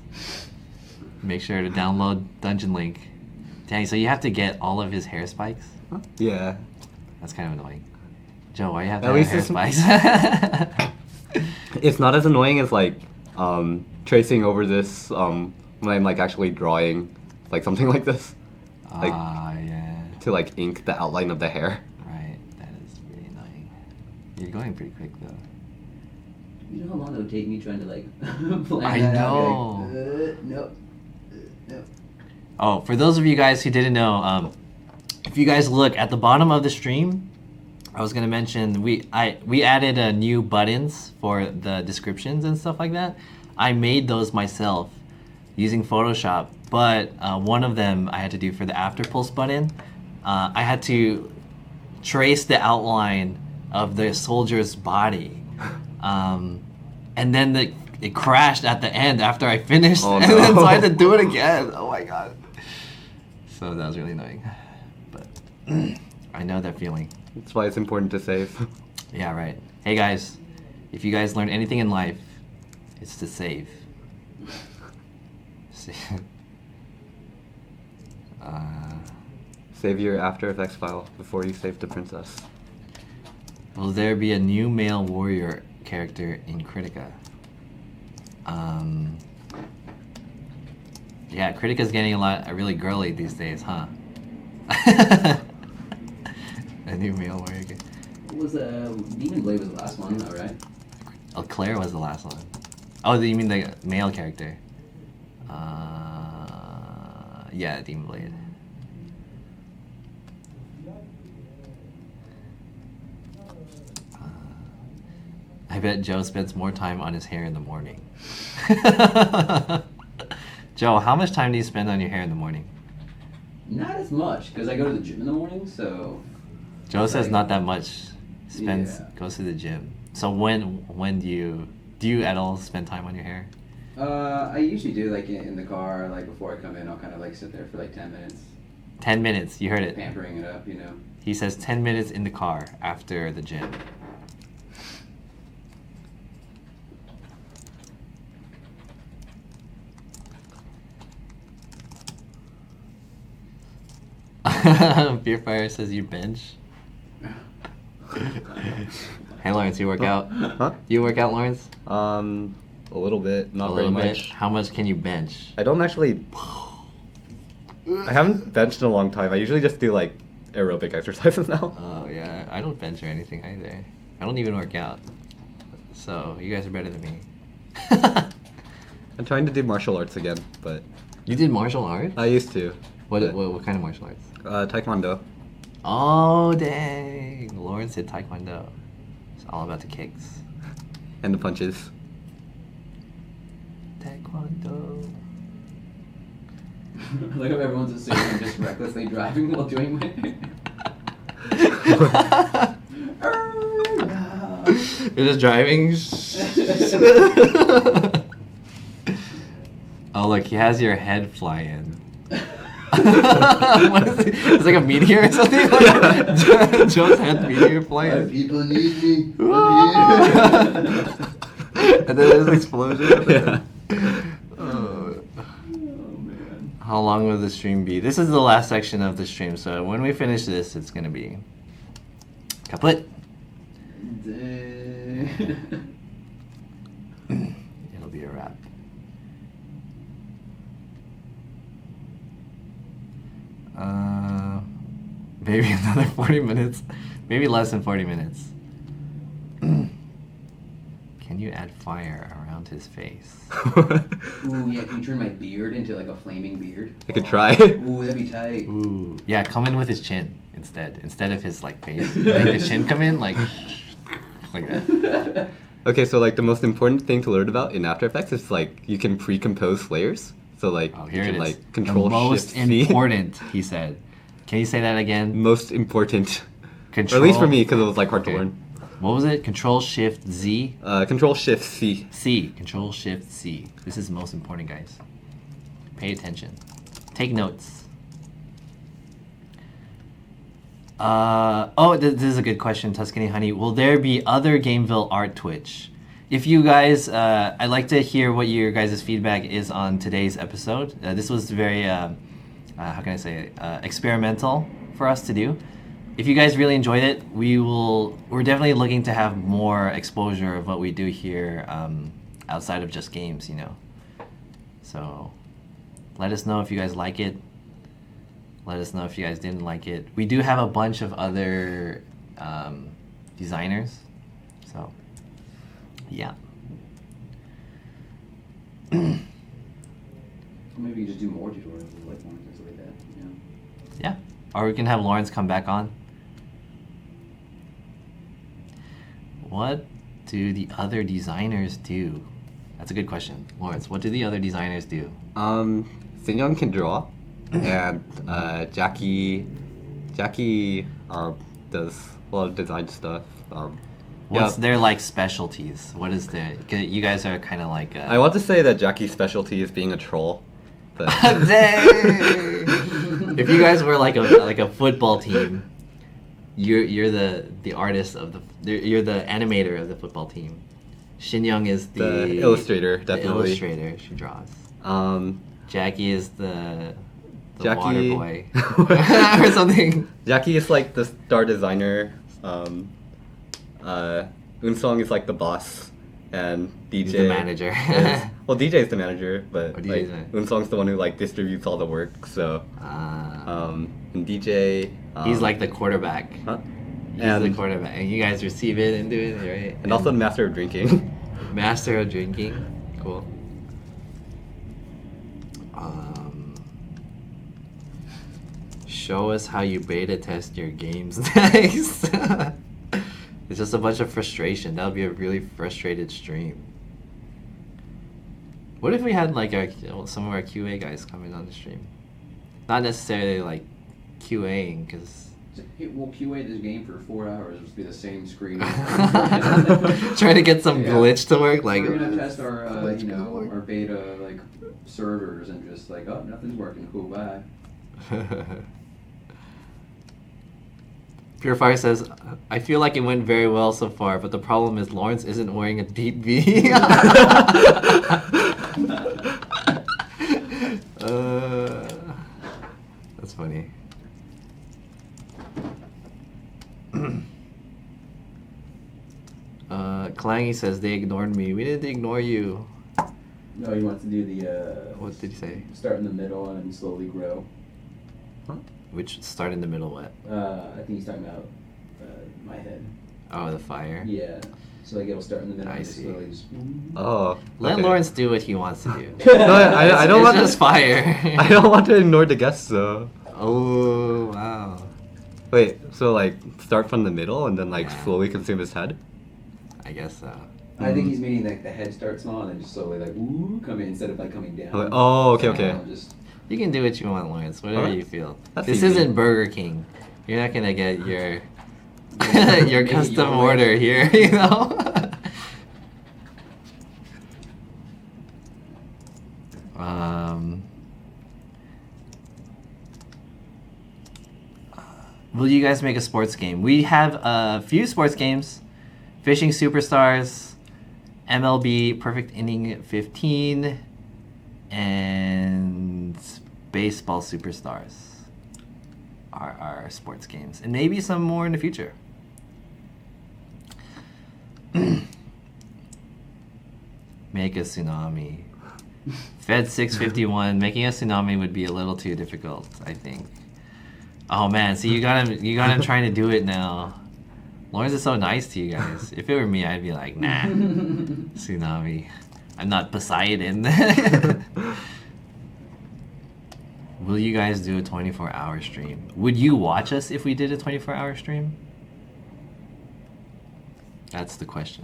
make sure to download Dungeon Link. Dang, so you have to get all of his hair spikes? Yeah. That's kind of annoying. Joe, why you have to At have least hair it's- spikes? It's not as annoying as like tracing over this when I'm like actually drawing like something like this. Like yeah. to like ink the outline of the hair. Right. That is really annoying. You're going pretty quick though. You know how long it would take me trying to like plan I that know. out? Be like, nope. Nope. Oh, for those of you guys who didn't know, if you guys look at the bottom of the stream, I was gonna mention we added new buttons for the descriptions and stuff like that. I made those myself using Photoshop, but one of them I had to do for the after pulse button. I had to trace the outline of the soldier's body, and then it crashed at the end after I finished, Oh, and no. then so I had to do it again. Oh my god! So that was really annoying, but I know that feeling. That's why it's important to save. Yeah, right. Hey guys, if you guys learn anything in life, it's to save. Save your After Effects file before you save the princess. Will there be a new male warrior character in Critica? Yeah, Critica's getting really girly these days, huh? A new male warrior character. What was Demon Blade was the last one, though, right? Oh, Claire was the last one. Oh, you mean the male character? Yeah, Demon Blade. I bet Joe spends more time on his hair in the morning. Joe, how much time do you spend on your hair in the morning? Not as much, because I go to the gym in the morning, so... Joe says not that much. Yeah. Goes to the gym. So when do you at all spend time on your hair? I usually do, like, in the car, like, before I come in, I'll kind of, like, sit there for, like, 10 minutes. 10 minutes, you heard it. Pampering it up, you know. He says 10 minutes in the car after the gym. Beer Fire says you bench. Hey Lawrence, you work out? Huh? You work out, Lawrence? A little bit, not A very little bit. much. How much can you bench? I don't actually. I haven't benched in a long time. I usually just do like aerobic exercises now. Oh yeah, I don't bench or anything either. I don't even work out. So you guys are better than me. I'm trying to do martial arts again, but You did martial arts? I used to. What but, kind of martial arts? Taekwondo. Oh dang! Lawrence did taekwondo. It's all about the kicks. And the punches. Taekwondo. Like how everyone's assuming I'm just recklessly driving while doing my... You're just driving. Oh look, he has your head fly in. What is it? It's like a meteor or something. Like Joe's head meteor flying. People need me. And then there's an explosion. Yeah. Oh man. How long will the stream be? This is the last section of the stream, so when we finish this, it's gonna be kaput. It'll be a wrap. Maybe another 40 minutes. Maybe less than 40 minutes. Can you add fire around his face? Ooh, yeah, can you turn my beard into like a flaming beard? I could try. Ooh, that'd be tight. Ooh. Yeah, come in with his chin instead. Instead of his like face. Make the chin come in like that. Okay, so like the most important thing to learn about in After Effects is like you can pre-compose layers. So like Oh, you here can it is. like control the most shift C. important, he said. Can you say that again? Most important. Control. Or at least for me, because it was like hard Okay. to learn. What was it? Control Shift Z. Control Shift C. C. Control Shift C. This is most important, guys. Pay attention. Take notes. This is a good question, Tuscany Honey. Will there be other Gameville art Twitch? If you guys, I'd like to hear what your guys' feedback is on today's episode. This was very, how can I say it, experimental for us to do. If you guys really enjoyed it, we're definitely looking to have more exposure of what we do here outside of just games, you know. So let us know if you guys like it. Let us know if you guys didn't like it. We do have a bunch of other designers, so yeah. Maybe you just do more tutorials with like one and stuff like that. You know? Yeah, or we can have Lawrence come back on. What do the other designers do? That's a good question. Lawrence, what do the other designers do? Sinyoung can draw, and Jackie does a lot of design stuff. What's yeah. their like specialties? What is their? 'Cause you guys are kind of like. I want to say that Jackie's specialty is being a troll. But If you guys were like a football team, you're the artist of you're the animator of the football team. Shin-young is the illustrator, the definitely. illustrator. She draws. Um, Jackie is the water Jackie boy or something. Jackie is like the star designer. Unsong is like the boss, and DJ He's the manager. well, DJ is the manager, but Oh, DJ like, is the- Unsong's the one who like distributes all the work. So, and DJ, He's like the quarterback. huh? He's And the quarterback, and you guys receive it and do it, right? and also the master of drinking. Master of drinking. Cool. Show us how you beta test your games next. It's just a bunch of frustration. That would be a really frustrated stream. What if we had like some of our QA guys coming on the stream? Not necessarily like QAing, because We'll QA this game for 4 hours. It'll just be the same screen. trying to get some Yeah. glitch to work. Like, We're gonna test our, glitch you gonna know, work. our beta like servers and just like, oh, nothing's working. Cool, bye. Purifier says, I feel like it went very well so far, but the problem is Lawrence isn't wearing a deep V. That's funny. Clangy says they ignored me. We didn't ignore you. No, he wants to do the. What did he say? Start in the middle and then slowly grow. Which start in the middle what? I think he's talking about my head. Oh, the fire? Yeah. So like it'll start in the middle I and just see. slowly just. Oh, Let okay. Lawrence do what he wants to do. No, I don't It's want just to. fire. I don't want to ignore the guests though. Oh, wow. Wait, so like start from the middle and then like Yeah. slowly consume his head? I guess so. I think he's meaning like the head starts small and then just slowly like come in instead of like coming down. Like, oh, okay, okay. Just You can do what you want, Lawrence. Whatever Alright. you feel. That's This easy. isn't Burger King. You're not gonna get your your Make it custom your way. order here, you know? Will you guys make a sports game? We have a few sports games. Fishing Superstars, MLB Perfect Inning 15, and Baseball Superstars are our sports games. And maybe some more in the future. Make a tsunami. Fed 651, making a tsunami would be a little too difficult, I think. Oh man, see you got him trying to do it now. Lawrence is so nice to you guys. If it were me, I'd be like, nah, tsunami. I'm not Poseidon. Will you guys do a 24-hour stream? Would you watch us if we did a 24-hour stream? That's the question.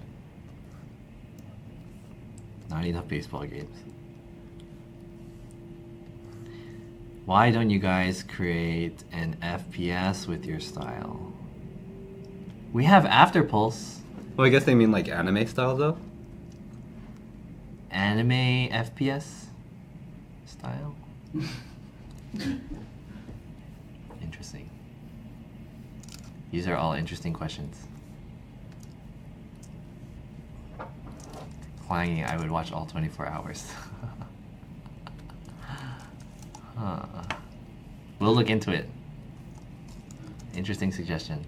Not enough baseball games. Why don't you guys create an FPS with your style? We have Afterpulse. Well, I guess they mean like anime style though. Anime FPS style? Interesting. These are all interesting questions. Clangy, I would watch all 24 hours. Huh. We'll look into it. Interesting suggestion.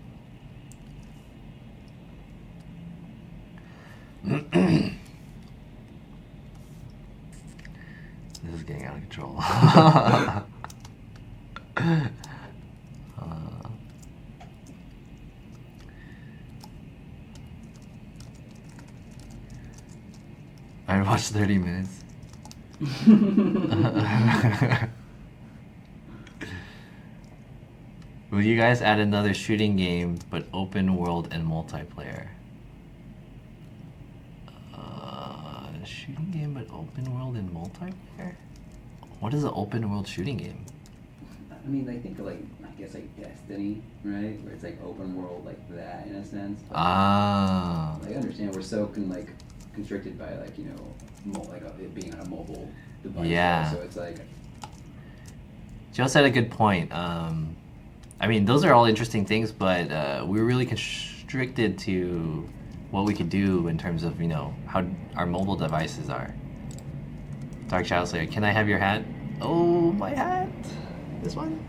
This is getting out of control. watch 30 minutes. Will you guys add another shooting game, but open world and multiplayer? Shooting game, but open world and multiplayer? What is an open world shooting game? I mean, I think like, I guess like Destiny, right? Where it's like open world like that in a sense. But, Ah. I understand we're so constricted by like, you know, it being on a mobile device. Yeah. So it's like... Joe said a good point. I mean, those are all interesting things, but we're really constricted to what we could do in terms of, you know, how our mobile devices are. Dark Shadow Slayer, can I have your hat? Oh, my hat. This one?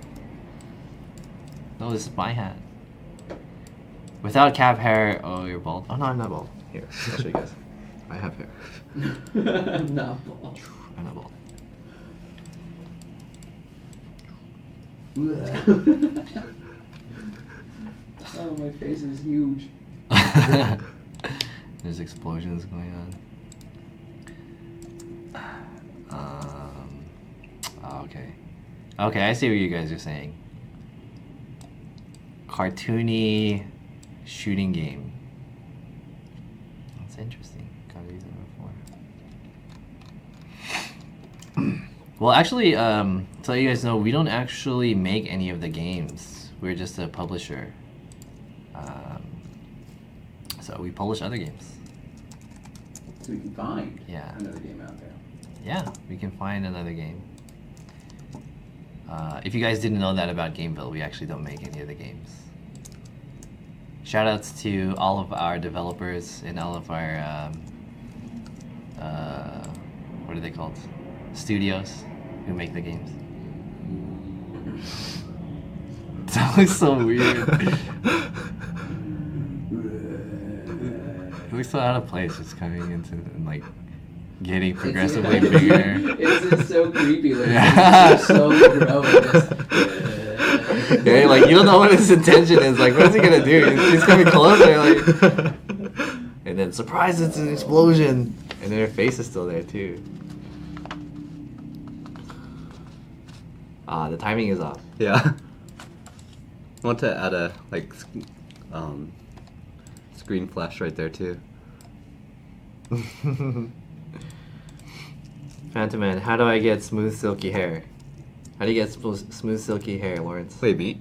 No, this is my hat. Without cap hair, oh, you're bald. Oh no, I'm not bald. Here, I'll show you guys. I have hair. I'm not bald. I'm not bald. Oh, my face is huge. There's explosions going on. Okay. Okay, I see what you guys are saying. Cartoony shooting game. That's interesting. Gotta use it before. Well, actually, to let you guys know, we don't actually make any of the games. We're just a publisher. So we publish other games. So we can find another game out there. Yeah, we can find another game. If you guys didn't know that about GAMEVIL, we actually don't make any of the games. Shoutouts to all of our developers and all of our, what are they called? Studios who make the games. That looks so weird. It looks so out of place, just coming into and like getting progressively bigger. It's so creepy. Like, Yeah. it's so gross. Yeah, like you don't know what his intention is. Like, what is he gonna do? He's coming closer, like, and then surprise! It's an explosion, and then her face is still there too. Ah, the timing is off. Yeah. I want to add a screen flash right there too. Phantom Man, how do I get smooth silky hair? How do you get smooth silky hair, Lawrence? Wait, me?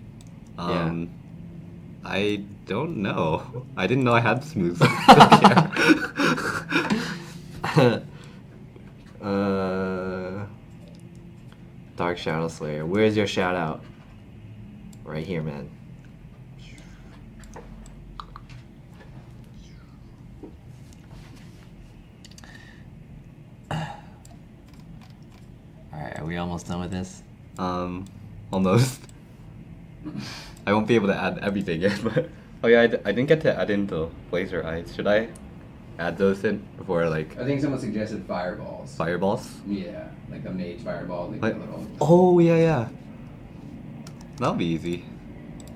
Yeah. I don't know. I didn't know I had smooth. Dark Shadow Slayer, where's your shout out? Right here, man. Alright, are we almost done with this? Almost. I won't be able to add everything yet, but oh yeah, I didn't get to add in the laser eyes. Should I add those in before like I think someone suggested fireballs. fireballs? Yeah, like a mage fireball, like Like, a little. oh yeah. That'll be easy.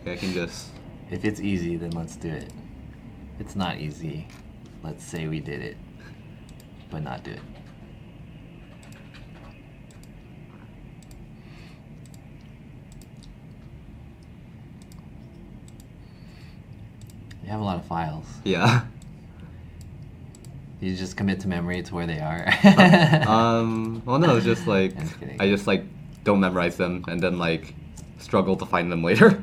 Okay, I can just. If it's easy, then let's do it. If it's not easy, let's say we did it, but not do it. You have a lot of files. Yeah. You just commit to memory to where they are. Well no, it's just like I'm just kidding. I just like don't memorize them and then like struggle to find them later.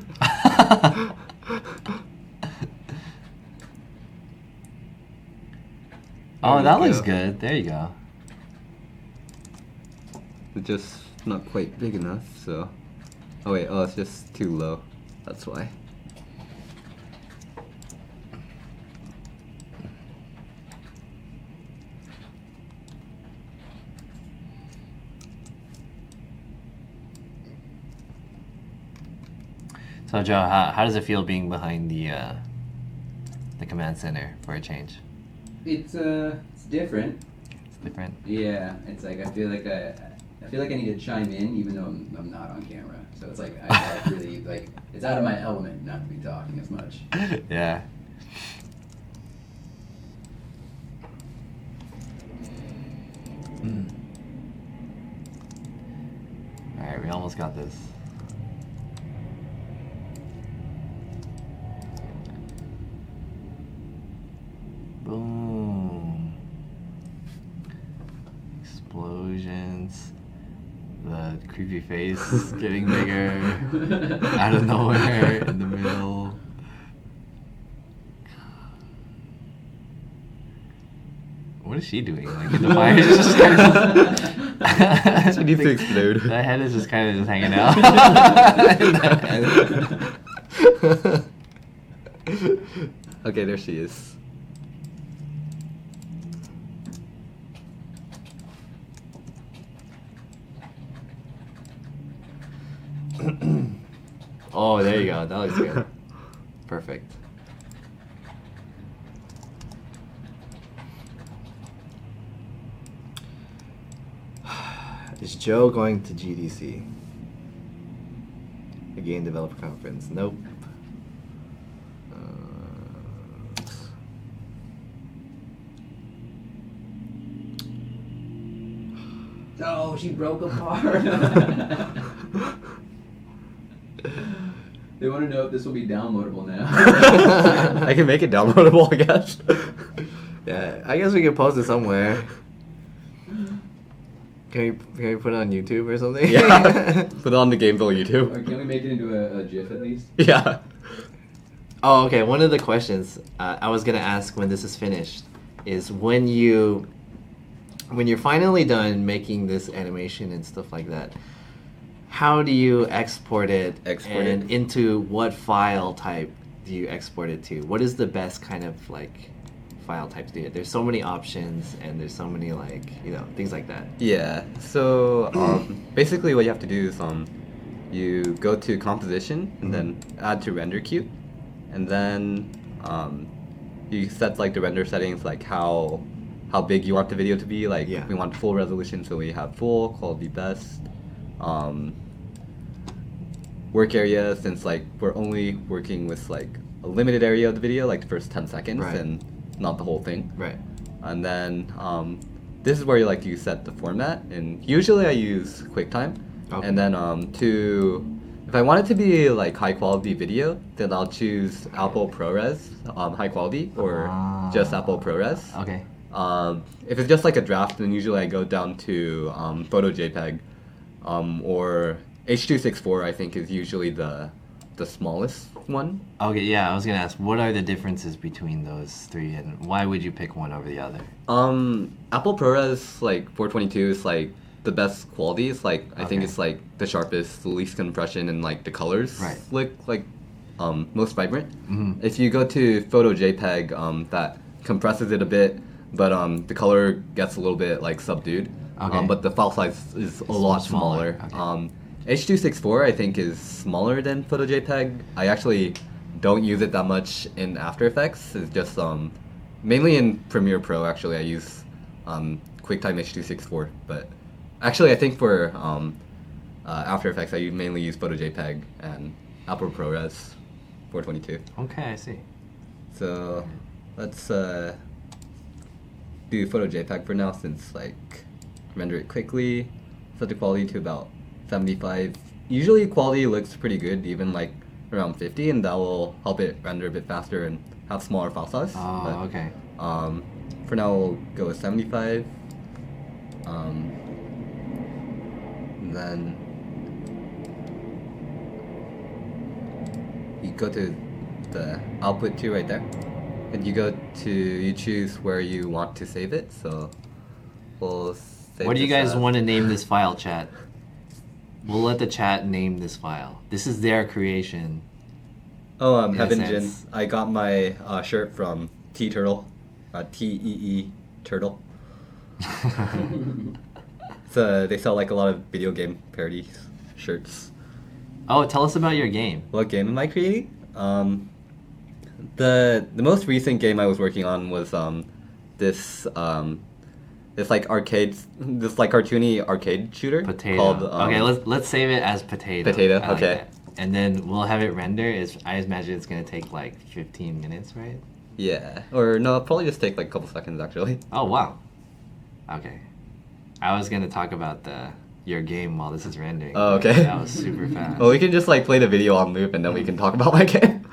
Oh, There that you looks go. good. There you go. It's just not quite big enough, so. Oh wait, it's just too low. That's why. So Joe, how does it feel being behind the command center for a change? It's different. It's different. Yeah, it's like I feel like I need to chime in even though I'm not on camera. So it's like I really like it's out of my element not to be talking as much. Alright, we almost got this. Boom. Explosions. The creepy face getting bigger. Out of nowhere in the middle. What is she doing? Like in the fire? She's just kind of. She needs to explode. That head is just kind of just hanging out. Okay, there she is. Oh, there you go. That looks good. Perfect. Is Joe going to GDC? A game developer conference? Nope. Oh, she broke apart. They want to know if this will be downloadable now. I can make it downloadable, I guess. Yeah, I guess we could post it somewhere. Can we put it on YouTube or something? Yeah. Put it on the GameVille Or YouTube. can we make it into a GIF at least? Yeah. Oh, okay. One of the questions I was gonna ask when this is finished is when you're finally done making this animation and stuff like that. How do you export it? And into what file type do you export it to? What is the best kind of like file type to do it? There's so many options and there's so many like things like that. Yeah. So basically, what you have to do is you go to composition and then add to render queue, and then you set like the render settings, like how big you want the video to be. Like we want full resolution, so we have full, quality best. Work area, since like we're only working with like a limited area of the video, like the first 10 seconds, and not the whole thing. Right. And then this is where you set the format, and usually I use QuickTime. Okay. And then if I want it to be like high quality video, then I'll choose Apple ProRes high quality, or just Apple ProRes. Okay. If it's just like a draft, then usually I go down to Photo JPEG, or H.264. I think is usually the smallest one. Okay, yeah, I was gonna ask, what are the differences between those three, and why would you pick one over the other? Apple ProRes like 422 is like the best quality. It's like I think it's like the sharpest, the least compression, and like the colors look like most vibrant. Mm-hmm. If you go to Photo JPEG, that compresses it a bit, but the color gets a little bit like subdued. Okay. But the file size is a lot smaller. Okay. H.264 I think is smaller than Photo JPEG. I actually don't use it that much in After Effects. It's just mainly in Premiere Pro. Actually, I use QuickTime H.264. But actually, I think for After Effects, I mainly use Photo JPEG and Apple ProRes 422. Okay, I see. So let's do Photo JPEG for now, since like render it quickly. Set the quality to about 75. Usually quality looks pretty good, even like around 50, and that will help it render a bit faster and have smaller file size. Oh, but, okay. For now, we'll go with 75. Then you go to the output 2 right there, and you choose where you want to save it. So we'll save. What do you guys want to name this file, chat? We'll let the chat name this file. This is their creation. Oh, Heaven Jin. I got my shirt from T Turtle, TEE Turtle. So they sell like a lot of video game parody shirts. Oh, tell us about your game. What game am I creating? The most recent game I was working on was this like cartoony arcade shooter. Potato. Called, okay, let's save it as Potato. Potato. I like okay. that. And then we'll have it render. I imagine it's gonna take like 15 minutes, right? Yeah. Or no, it'll probably just take like a couple seconds actually. Oh wow. Okay. I was gonna talk about your game while this is rendering. Oh, okay. That was super fast. Well, we can just like play the video on loop and then we can talk about my game.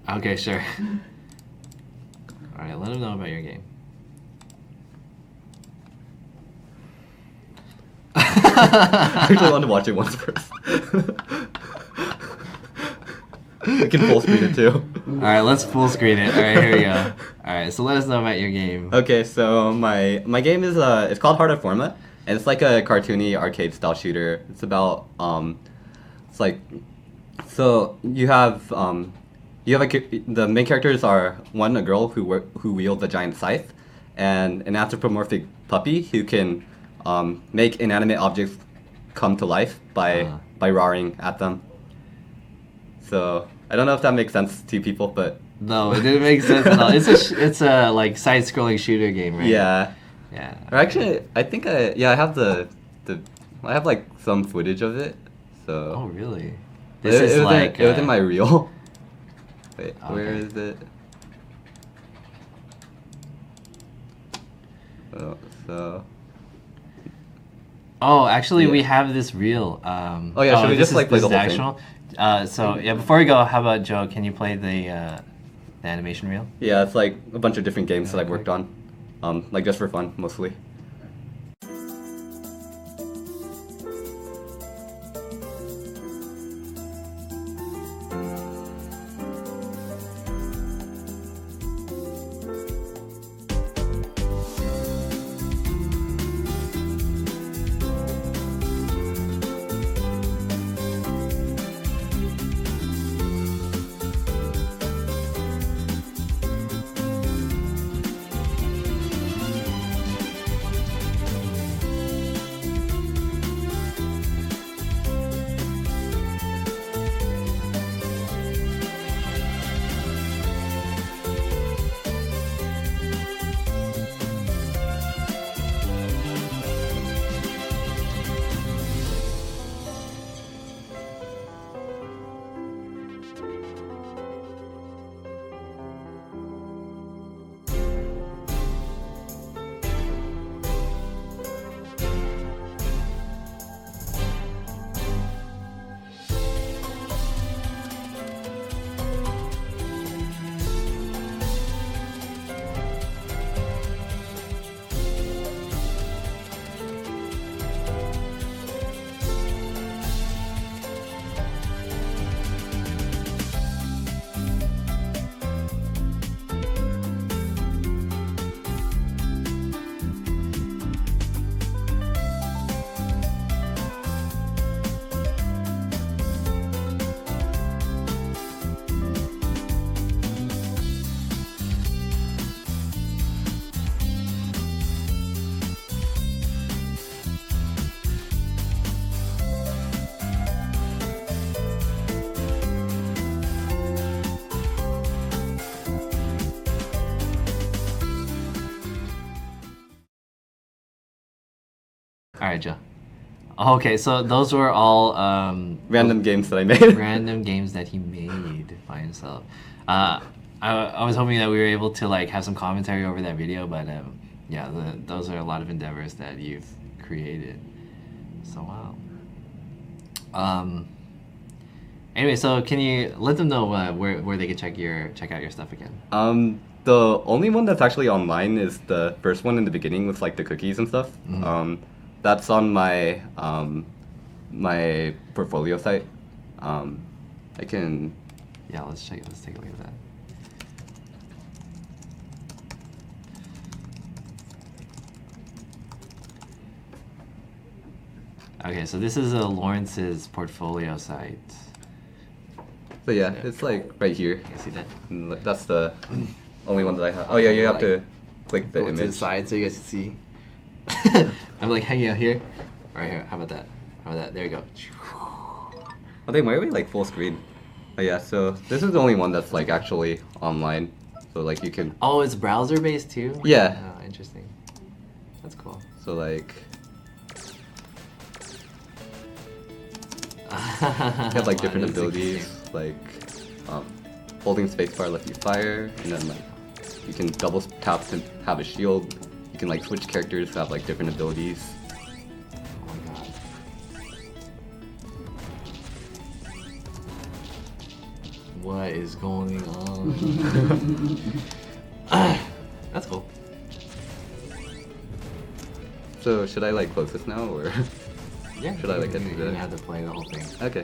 Okay, sure. Alright, let him know about your game. I actually want to watch it once first. We can full screen it too. Alright, let's full screen it. Alright, here we go. Alright, so let us know about your game. Okay, so my game is it's called Heart of Forma, and it's like a cartoony arcade style shooter. It's about it's like, so you have the main characters are a girl who wields a giant scythe, and an anthropomorphic puppy who can make inanimate objects come to life by roaring at them. So I don't know if that makes sense to people, but No, it didn't make sense at all. It's a like side-scrolling shooter game, right? yeah. Yeah. Or actually, I think I have I have like some footage of it. So Oh, really? it This is was like it was in my reel. Wait, where Okay. is it? Oh, so Oh, actually, Yeah. we have this reel. Oh, yeah, should we this just, like, play this the is whole thing? actual. So yeah, before we go, how about Joe? Can you play the animation reel? yeah, it's like a bunch of different games that I've worked on, like just for fun mostly. All right, Joe. Okay, so those were all Random games that I made. random games that he made by himself. I was hoping that we were able to like have some commentary over that video, but yeah, those are a lot of endeavors that you've created. So wow. Anyway, so can you let them know where they can check out your stuff again? The only one that's actually online is the first one in the beginning with like the cookies and stuff. Mhm. That's on my my portfolio site. I can. Yeah, let's take a look at that. Okay, so this is Lawrence's portfolio site. So yeah, it's like right here. You see that? And that's the only one that I have. Oh yeah, you have to click the Go to the image. side so you guys can see. I'm like hanging out here. Right here. How about that? How about that? There you go. I think why are we like full screen? Oh yeah, so this is the only one that's like actually online. So like you can. Oh, it's browser based too? Yeah. Oh, interesting. That's cool. So like You you have like different abilities, like holding spacebar lets you fire, and then like you can double tap to have a shield. You can like switch characters to have like different abilities. Oh my god. What is going on? That's cool. So should I like close this now or? Yeah. Should I, like, get you to don't that? have to play the whole thing. Okay.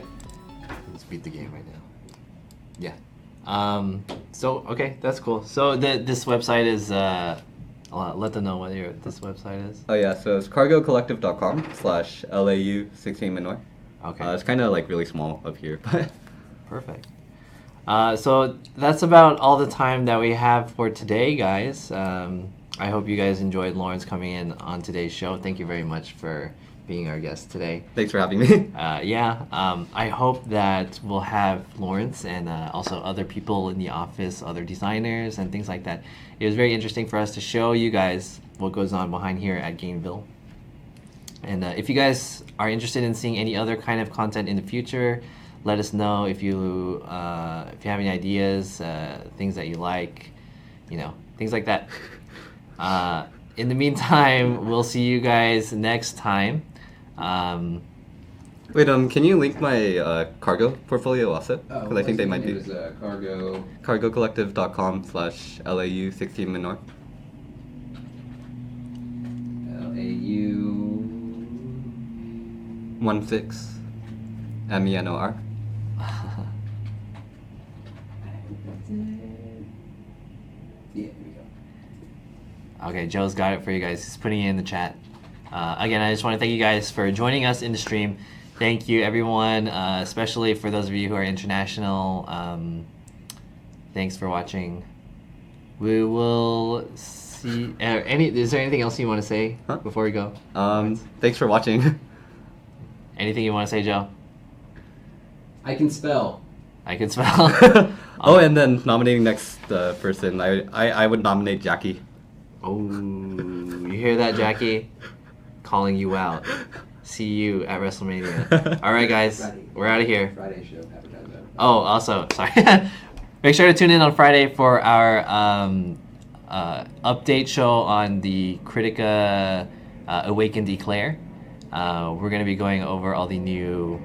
Let's beat the game right now. Yeah. So okay, that's cool. So this website is I'll let them know what this website is. Oh yeah, so it's cargocollective.com/LAU16Minor. Okay. It's kind of like really small up here, but Perfect. So that's about all the time that we have for today, guys. I hope you guys enjoyed Lawrence coming in on today's show. Thank you very much for being our guest today. thanks for having me. I hope that we'll have Lawrence and also other people in the office, other designers and things like that. It was very interesting for us to show you guys what goes on behind here at GAMEVIL. And if you guys are interested in seeing any other kind of content in the future, let us know if you have any ideas, things that you like, things like that. In the meantime, we'll see you guys next time. Wait, can you link my cargo portfolio also? Because I think they might be. It was cargo. cargocollective.com/LAU16Minor. LAU. 16MENOR. Yeah, here we go. Okay, Joe's got it for you guys. He's putting it in the chat. Again, I just want to thank you guys for joining us in the stream. Thank you, everyone, especially for those of you who are international. Thanks for watching. We will see. Is there anything else you want to say before we go? Thanks for watching. Anything you want to say, Joe? I can spell. I can spell. Oh, and then nominating next person, I would nominate Jackie. Oh, you hear that, Jackie? Calling you out. See you at WrestleMania. All right, guys, Friday. we're out of here. Friday show. Advertise that. Oh, also, sorry. Make sure to tune in on Friday for our update show on the Critica Awaken Declare. We're going to be going over all the new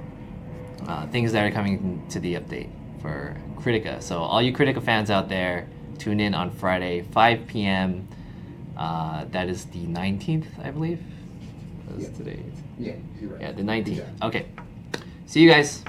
things that are coming to the update for Critica. So all you Critica fans out there, tune in on Friday, 5 p.m. That is the 19th, I believe. That's today. Yeah, you're right. Yeah, the 19th. Yeah. Okay. See you guys.